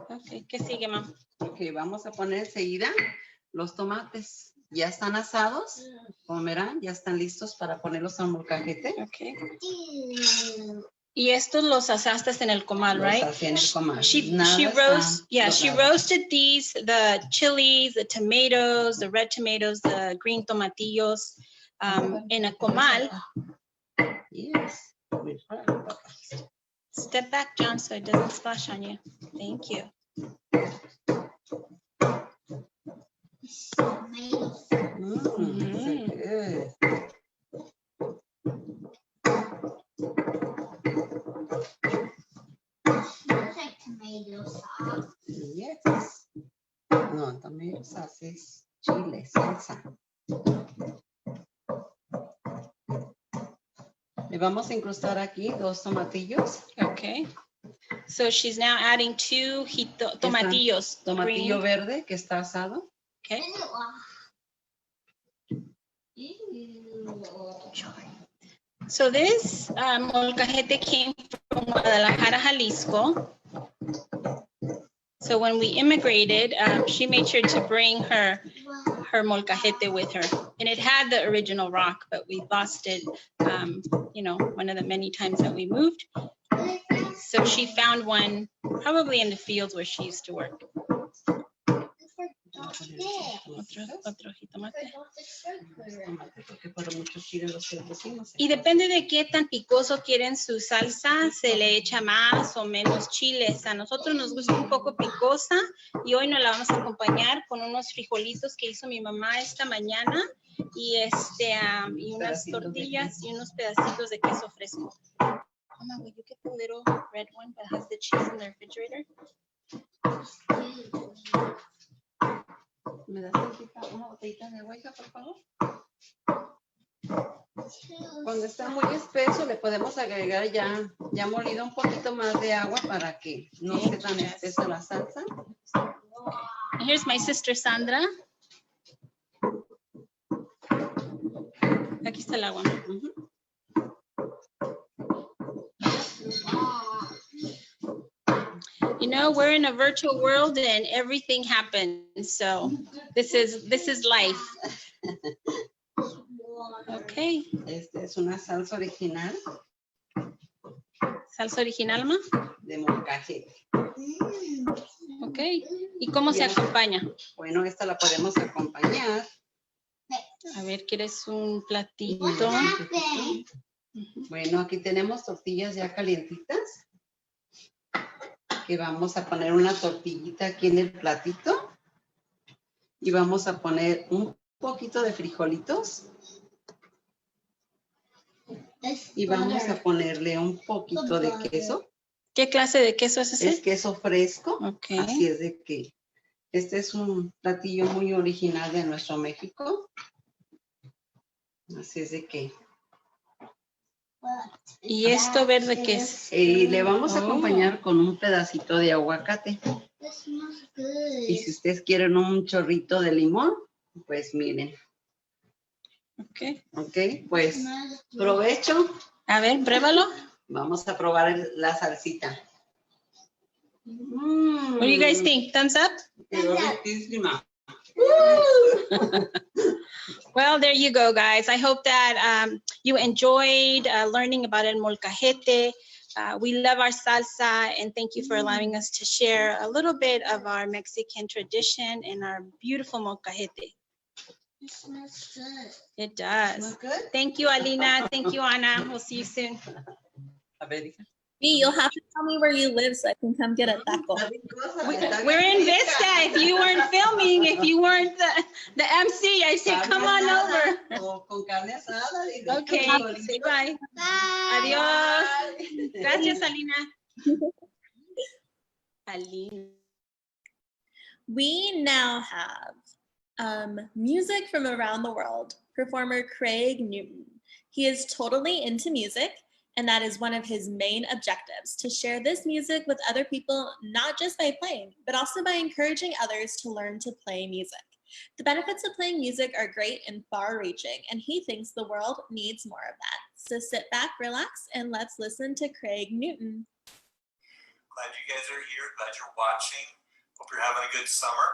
Okay, ¿qué sigue, mamá? Ok, vamos a poner enseguida los tomates. Ya están asados, como verán, ya están listos para ponerlos al molcajete. Okay. Y estos los asaste en el comal, right? Los asé en el comal. She roasted these, the chilies, the tomatoes, the red tomatoes, the green tomatillos, en a comal. Yes. Step back, John, so it doesn't splash on you. Thank you. Good. Like tomato sauce. Yes. No, tomato sauce es chile, salsa. Le vamos a incrustar aquí 2 tomatillos. Okay. So she's now adding 2 tomatillos. Tomatillo verde que está asado. Okay. So this molcajete came from Guadalajara, Jalisco. So when we immigrated, she made sure to bring her molcajete with her. And it had the original rock, but we lost it, you know, one of the many times that we moved. So she found one probably in the fields where she used to work. Otro jitomate. Y depende de qué tan picoso quieren su salsa, se le echa más o menos chiles. A nosotros nos gusta un poco picosa y hoy nos la vamos a acompañar con unos frijolitos que hizo mi mamá esta mañana y y unas tortillas y unos pedacitos de queso fresco. Mama, will you get the little red one that has the cheese in the refrigerator? ¿Me das una botellita de agua, por favor? Cuando está muy espeso le podemos agregar ya molido un poquito más de agua para que no esté tan espesa la salsa. Here's my sister Sandra. Aquí está el agua. You know, we're in a virtual world and everything happens. So this is life. Okay. Esta es una salsa original. Salsa original, ma. De molcajete. Okay. ¿Y cómo se acompaña? Bueno, esta la podemos acompañar. A ver, ¿quieres un platito? Bueno, aquí tenemos tortillas ya calientitas. Que vamos a poner una tortillita aquí en el platito. Y vamos a poner un poquito de frijolitos. Y vamos a ponerle un poquito de queso. ¿Qué clase de queso es ese? Es queso fresco. Okay. Así es de que este es un platillo muy original de nuestro México. Así es de que. ¿Y esto verde qué es? Le vamos a acompañar con un pedacito de aguacate. Y si ustedes quieren un chorrito de limón, pues miren. Ok, pues provecho. A ver, pruébalo. Vamos a probar la salsita. What do you guys think? Thumbs up? Well, there you go, guys. I hope that you enjoyed learning about el molcajete. We love our salsa, and thank you for allowing us to share a little bit of our Mexican tradition and our beautiful molcajete. It smells good. It does. Smells good? Thank you, Alina. Thank you, Ana. We'll see you soon. You'll have to tell me where you live so I can come get a taco. We're in Vista. If you weren't filming, if you weren't the MC, I said, come on over. Okay, say bye. Adios. Gracias, Alina. Alina. We now have music from around the world. Performer Craig Newton. He is totally into music, and that is one of his main objectives, to share this music with other people, not just by playing, but also by encouraging others to learn to play music. The benefits of playing music are great and far-reaching, and he thinks the world needs more of that. So sit back, relax, and let's listen to Craig Newton. Glad you guys are here, glad you're watching. Hope you're having a good summer.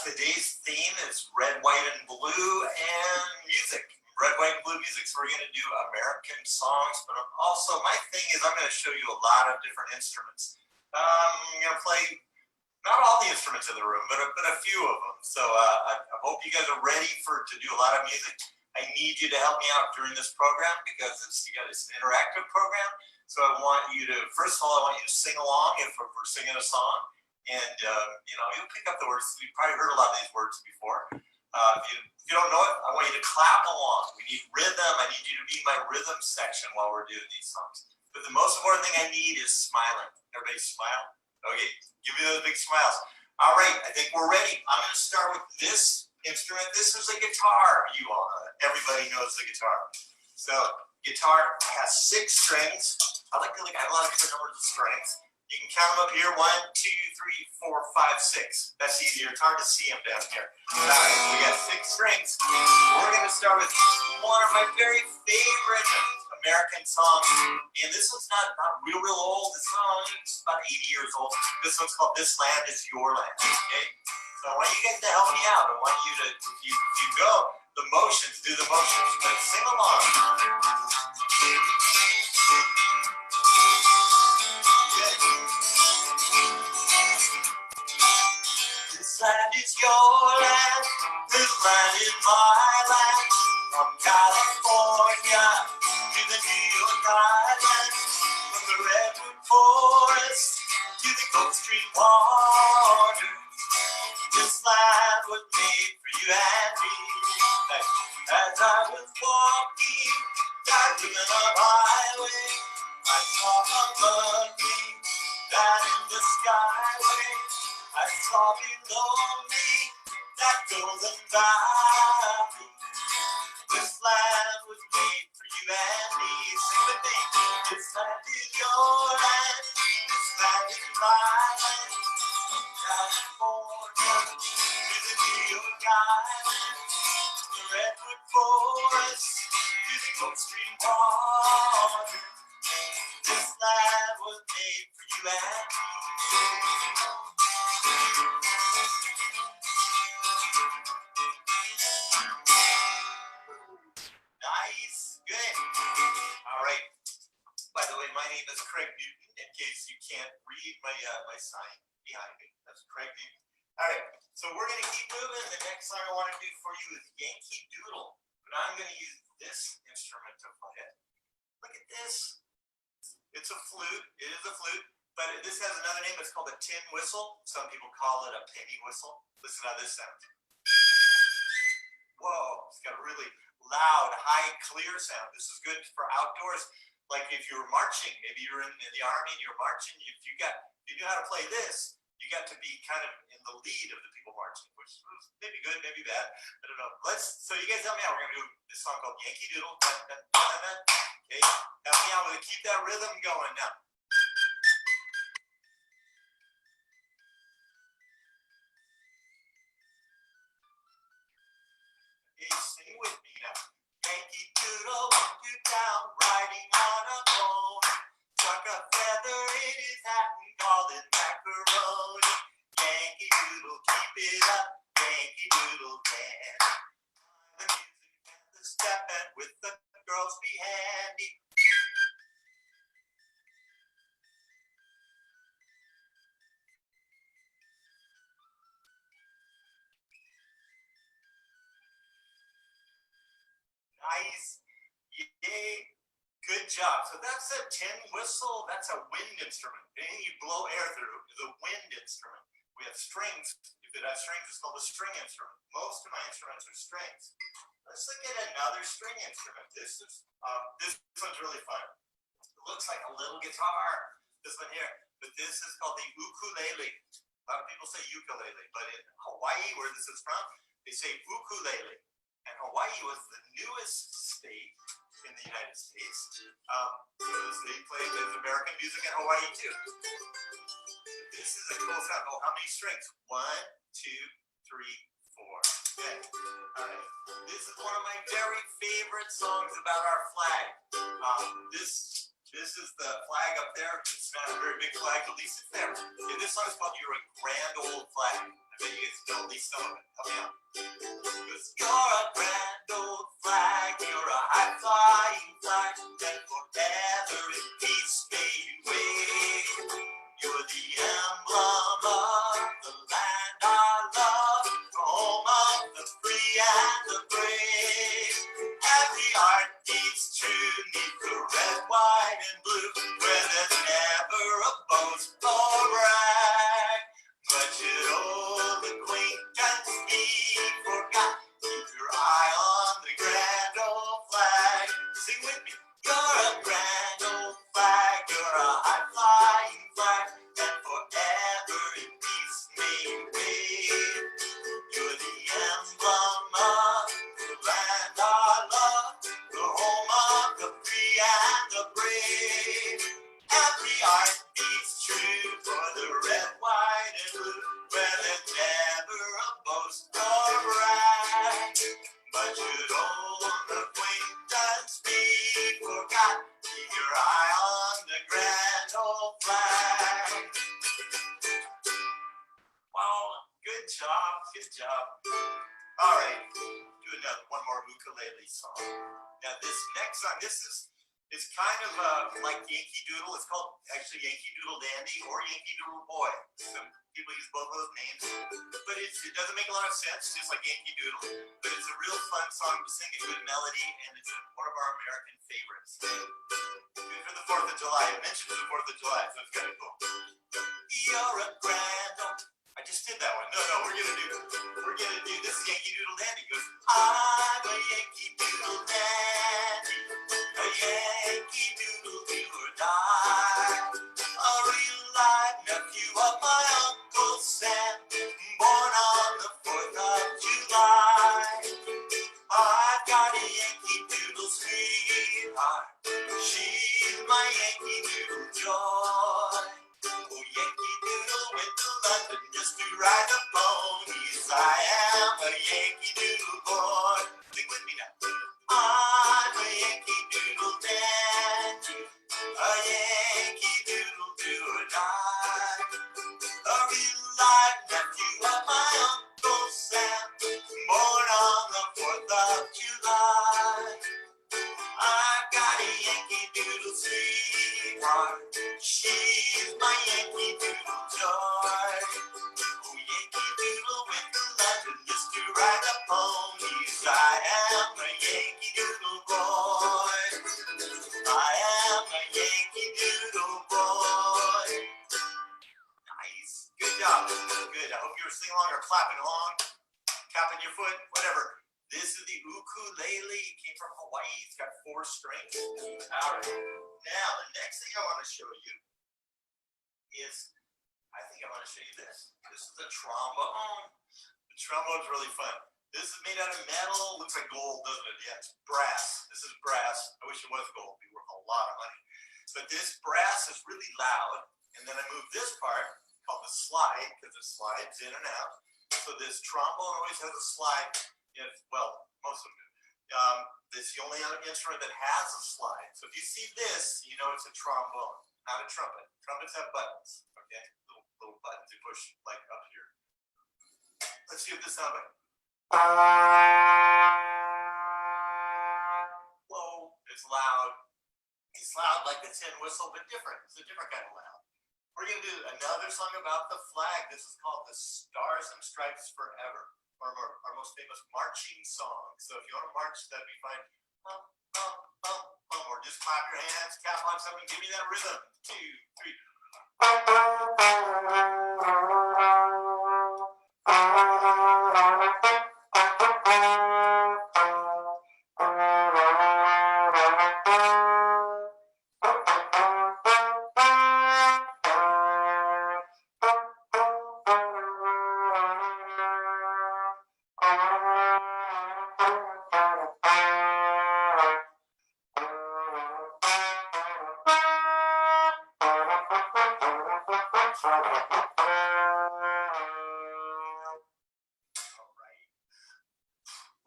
Today's theme is red, white, and blue, and music. Red, white, and blue music. So we're going to do American songs, but also my thing is I'm going to show you a lot of different instruments. I'm going to play not all the instruments in the room, but a few of them. So I hope you guys are ready to do a lot of music. I need you to help me out during this program because it's an interactive program. So I want you to, first of all, I want you to sing along if we're singing a song. And, you'll pick up the words. You've probably heard a lot of these words before. If you don't know it, I want you to clap along. We need rhythm. I need you to be in my rhythm section while we're doing these songs. But the most important thing I need is smiling. Everybody smile? Okay, give me those big smiles. All right, I think we're ready. I'm going to start with this instrument. This is a guitar. Everybody knows the guitar. So guitar has 6 strings. I have a lot of different numbers of strings. You can count them up here, 1, 2, 3, 4, 5, 6. That's easier. It's hard to see them down here. All right, we got 6 strings. We're going to start with one of my very favorite American songs. And this one's not real old. This song is about 80 years old. This one's called This Land Is Your Land. Okay? So I want you guys to help me out. I want you to, if you go, the motions, do the motions. But sing along. This land is your land, this land is my land. From California to the New York Islands, from the redwood forest to the Gulf Stream waters. This land was made for you and me. As I was walking down the highway, I saw a monkey down in the skyway. I saw below me that golden valley. This land was made and me. Sing with me. This land is your land. This land is my land. California to the New York Island, the Redwood Forest to the Gulf Stream water. This land was made for you and me. Nice, good. All right. By the way, my name is Craig Newton. In case you can't read my my sign behind me, that's Craig Newton. All right, so we're gonna keep moving. The next song I want to do for you is Yankee Doodle, but I'm gonna use this instrument to play it. Look at this. It's a flute. It is a flute, but this has another name. It's called a tin whistle. Some people call it a penny whistle. Listen how this sounds. Whoa, it's got a really loud, high, clear sound. This is good for outdoors. Like if you were marching, maybe you're in the army and you're marching. If you knew how to play this, you got to be kind of in the lead of the people marching, which was maybe good, maybe bad. I don't know. So you guys help me out. We're gonna do this song called Yankee Doodle. Okay, help me out with it. Keep that rhythm going now. Okay, sing with me now. Yankee Doodle went to town, riding on a pony. Stuck a feather in his hat and called it macaroni. Yankee Doodle, keep it up. Yankee Doodle dance. The music and the step and with the girls be handy. Nice. Yay. Good job. So that's a tin whistle. That's a wind instrument. Anything you blow air through is a wind instrument. We have strings. If it has strings, it's called a string instrument. Most of my instruments are strings. Let's look at another string instrument. This one's really fun. It looks like a little guitar. This one here. But this is called the ukulele. A lot of people say ukulele, but in Hawaii, where this is from, they say ukulele. And Hawaii was the newest state in the United States. Because they played American music in Hawaii too. This is a cool sound. Oh, how many strings? 1, 2, 3, 4. Okay. All right. This is one of my very favorite songs about our flag. This is the flag up there. It's not a very big flag, but at least it's there. Okay, this song is called "You're a Grand Old Flag." I bet you guys know at least some of it. Help me out. Because you're a grand old flag, you're a high flying flag, that forever in peace may you wave. You're the emblem of the land I love, the home of the free and the brave. Every heart beats true, neath the red, white, and blue, where there's never a boast or brag. But should old acquaintance be forgot, keep your eye on the grand old flag. Sing with me. You're a grand old flag, you're a high flying flag, that forever in peace may you wave. You're the emblem of the land I love, the home of the free and the brave. Every heart beats true for the red, white, and blue, where there's never a boast or brag. But should old acquaintance be forgot, keep your eye on the grand old flag. Wow, good job, good job. All right, do one more ukulele song. Now this next song, it's kind of like Yankee Doodle. It's called actually Yankee Doodle Dandy or Yankee Doodle Boy. Some people use both of those names, but it doesn't make a lot of sense, just like Yankee Doodle. But it's a real fun song to sing, a good melody, and it's one of our American favorites. Good for the 4th of July. I mentioned the 4th of July, so it's kind of cool. You're a grand old. I just did that one. No, we're gonna do this Yankee Doodle Dandy. It goes, I'm a Yankee Doodle Dandy, a Yankee Doodle do or die, a real live nephew of my Uncle Sam, born on the 4th of July. I've got a Yankee Doodle sweetheart. Yankee Doodle joy. Oh, Yankee Doodle went to London just to ride the ponies. I am a Yankee Doodle boy. Sing with me now. I'm a Yankee Doodle dandy, a Yankee Doodle do or die. A real live nephew of my Uncle Sam, born on the 4th of July. I've got a Yankee Doodle sweetheart, she's my Yankee Doodle joy. Oh, Yankee Doodle went to London just to ride the ponies. I am a Yankee Doodle boy. I am a Yankee Doodle boy. Nice. Good job. Good. I hope you were singing along or clapping along, tapping your foot, whatever. This is the ukulele. It came from Hawaii. It's got 4 strings. All right. Now, the next thing I want to show you is, I think I want to show you this. This is the trombone. The trombone's really fun. This is made out of metal. Looks like gold, doesn't it? Yeah, it's brass. This is brass. I wish it was gold. It'd be worth a lot of money. But this brass is really loud. And then I move this part called the slide, because it slides in and out. So this trombone always has a slide. Well, most of them do. This is the only other instrument that has a slide. So if you see this, you know it's a trombone, not a trumpet. Trumpets have buttons, okay? Little buttons you push like up here. Let's see what this sounds like. Whoa, it's loud. It's loud like the tin whistle, but different. It's a different kind of loud. We're going to do another song about the flag. This is called The Stars and Stripes Forever. Our most famous marching song. So if you want to march, that'd be fine. Or just clap your hands, tap on something, give me that rhythm. 2, 3.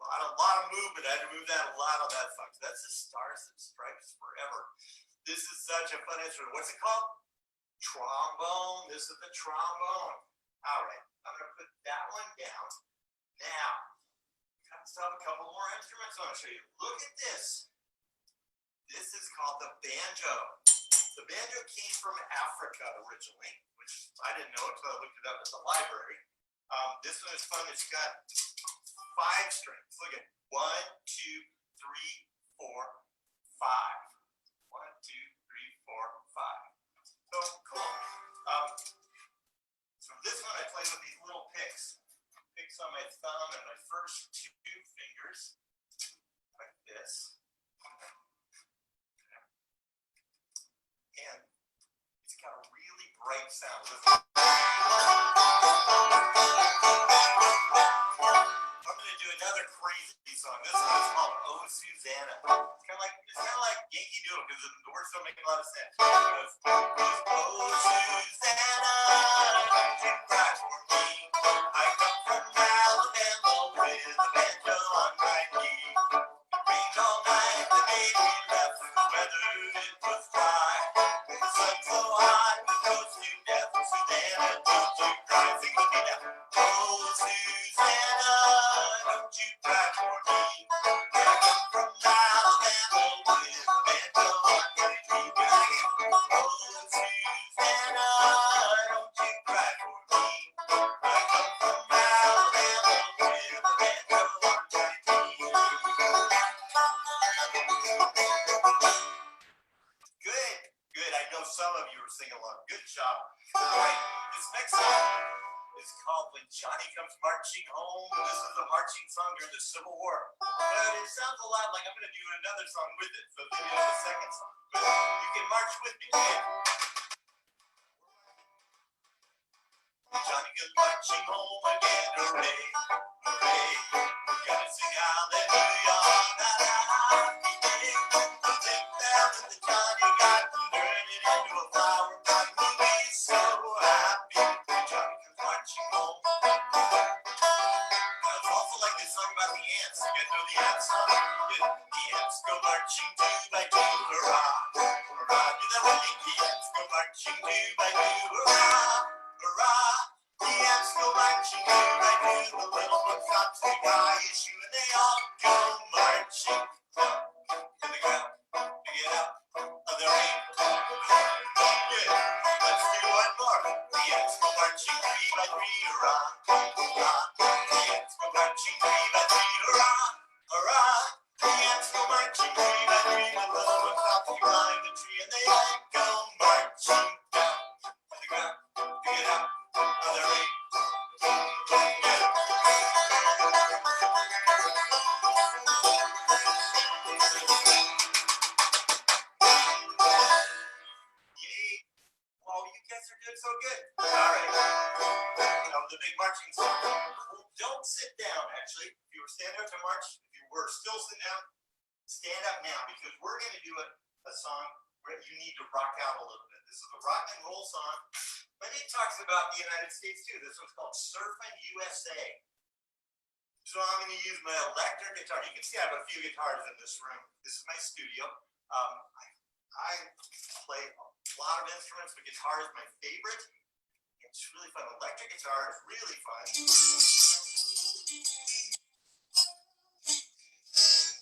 A lot of movement. I had to move that a lot on that song. So that's the Stars and Stripes Forever. This is such a fun instrument. What's it called? Trombone. This is the trombone. All right. I'm going to put that one down. Now, I still have a couple more instruments I want to show you. Look at this. This is called the banjo. The banjo came from Africa originally, which I didn't know until I looked it up at the library. This one is fun. It's got 5 strings. Look at 1, 2, 3, 4, 5. 1, 2, 3, 4, 5. So cool. So this one I play with these little picks. Picks on my thumb and my first 2 fingers, like this. And it's got a really bright sound. I'm going to do another crazy song. This one is called Oh Susanna. It's kind of like Yankee Doodle because the words don't make a lot of sense. Oh Susanna, don't you cry for me. I come from Alabama with a banjo on my knee. It rained all night, the day we left, the weather it was dry. The sun so hot, we froze to death. Susanna, don't you cry. Sing with me now. Oh Susanna, don't you cry for me. I come from Alabama with a banjo on my knee. Oh Susanna, don't you cry for me. I come from Alabama with a banjo on my knee. Good, good. I know some of you are singing along. Good job. All right, this next song is called When Johnny Comes Marching Home. This is a marching song during the Civil War. But it sounds a lot like I'm going to do another song with it. So this is the second song. But you can march with me. Okay? Johnny comes marching home again. Hooray, hooray. We're going to sing hallelujah on that happy day. The big bell that the Johnny got from The ants go marching two by two, hurrah, hurrah, do the running. The ants go marching two by two, hurrah, hurrah. The ants go marching two by two. The little one stops to buy a shoe, and they all go marching down to the ground to get out of the rain. Good. Let's do one more. The ants go marching three by three, hurrah, hurrah. The ants go marching three by three, hurrah, hurrah. The ants go marching three by three. The little one stops to climb the tree, and they all go marching down to the ground to get out of the rain. Yay. Well, you guys are doing so good. All right. Now the big marching song. Well, don't sit down, actually. If you were standing up to march, if you were still sitting down, stand up now, because we're going to do a song where you need to rock out a little bit. This is a rock and roll song, but it talks about the United States too. This one's called Surfin' USA. So I'm going to use my electric guitar. You can see I have a few guitars in this room. This is my studio. I play a lot of instruments, but guitar is my favorite. It's really fun. Electric guitar is really fun.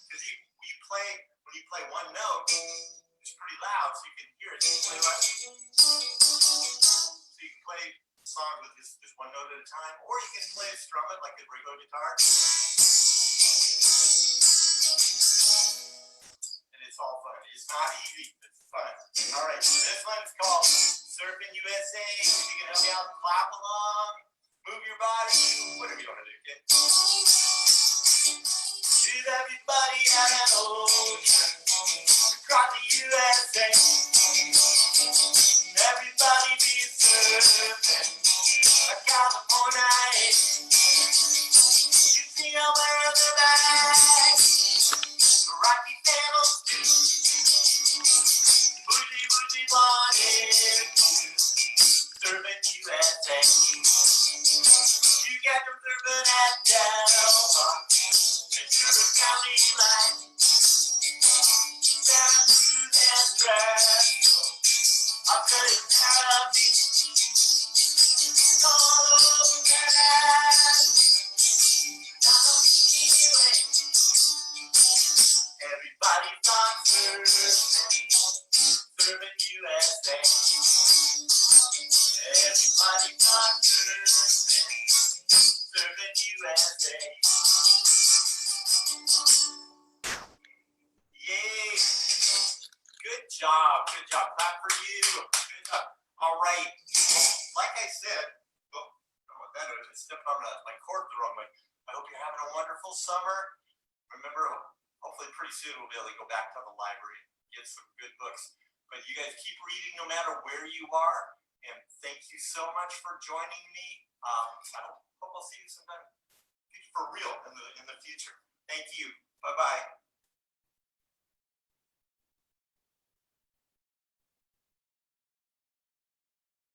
Because when you play one note, it's pretty loud, so you can hear it. So you can play songs with just one note at a time, or you can play a strum it like a regular guitar. And it's all fun. It's not easy, it's fun. All right, so this one's called Surfin' USA. You can help me out, clap along, move your body, whatever you want to do, kid. Should everybody have an ocean across the USA? Everybody be surfing a California. You see how we're the bag, rocky sandals too, bougie body, surfing USA. You got them surfing at Delma, Ventura County line, Santa Cruz and Fresno, I'll tell you now, all over that. Everybody's on surfing USA. Everybody's on surfing USA. Yay! Good job. Good job. Clap for you. Good job. All right. Like I said, I stepped on my cord the wrong way. I hope you're having a wonderful summer. Remember, hopefully pretty soon we'll be able to go back to the library and get some good books. But you guys keep reading no matter where you are. And thank you so much for joining me. I hope I'll see you sometime for real in the future. Thank you. Bye-bye.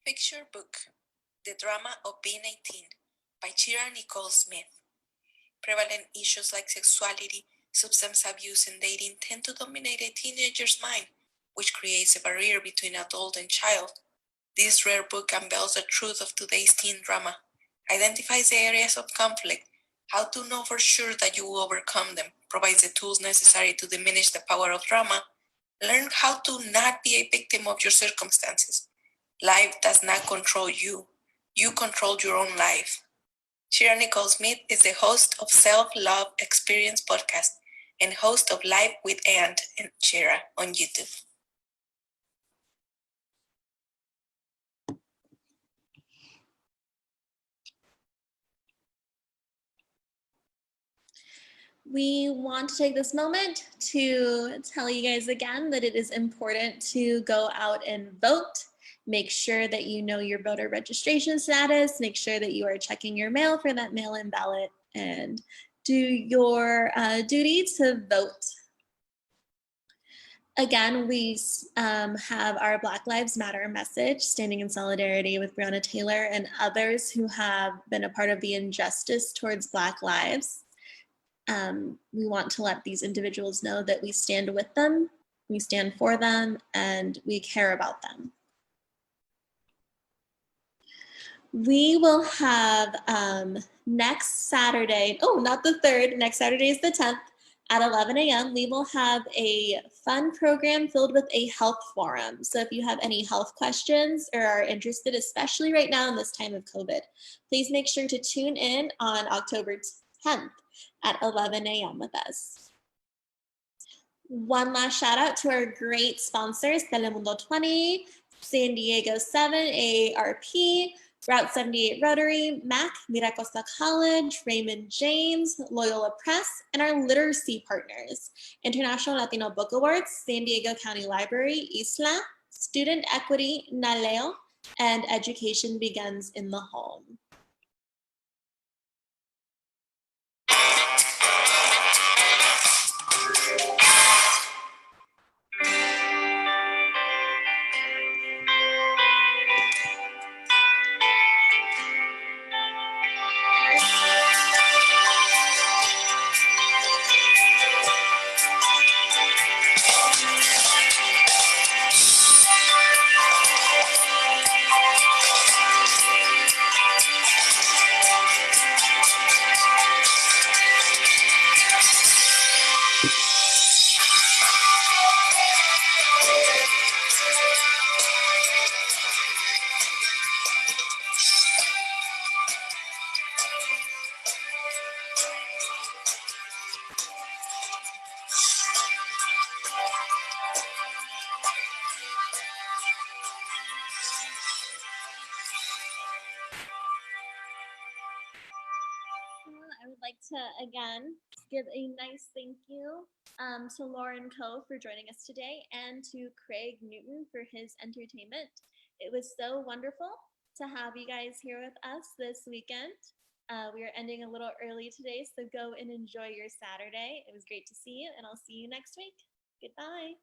Picture book, The Drama of Being 18 by Chira Nicole Smith. Prevalent issues like sexuality, substance abuse, and dating tend to dominate a teenager's mind, which creates a barrier between adult and child. This rare book unveils the truth of today's teen drama, identifies the areas of conflict, how to know for sure that you will overcome them, provides the tools necessary to diminish the power of drama, learn how to not be a victim of your circumstances. Life does not control you. You control your own life. Chira Nicole Smith is the host of Self-Love Experience podcast and host of Live with Ant and Chira on YouTube. We want to take this moment to tell you guys again that it is important to go out and vote. Make sure that you know your voter registration status. Make sure that you are checking your mail for that mail-in ballot and do your duty to vote. Again, we have our Black Lives Matter message, standing in solidarity with Breonna Taylor and others who have been a part of the injustice towards Black lives. We want to let these individuals know that we stand with them, we stand for them, and we care about them. We will have next Saturday, oh, not the 3rd, next Saturday is the 10th at 11 a.m. We will have a fun program filled with a health forum. So if you have any health questions or are interested, especially right now in this time of COVID, please make sure to tune in on October 10th at 11 a.m. with us. One last shout out to our great sponsors, Telemundo 20, San Diego 7, AARP, Route 78 Rotary, MAC, Miracosta College, Raymond James, Loyola Press, and our literacy partners, International Latino Book Awards, San Diego County Library, Isla, Student Equity, NALEO, and Education Begins in the Home. I would like to again give a nice thank you to Lauren Coe for joining us today and to Craig Newton for his entertainment. It was so wonderful to have you guys here with us this weekend. We are ending a little early today, so go and enjoy your Saturday. It was great to see you, and I'll see you next week. Goodbye.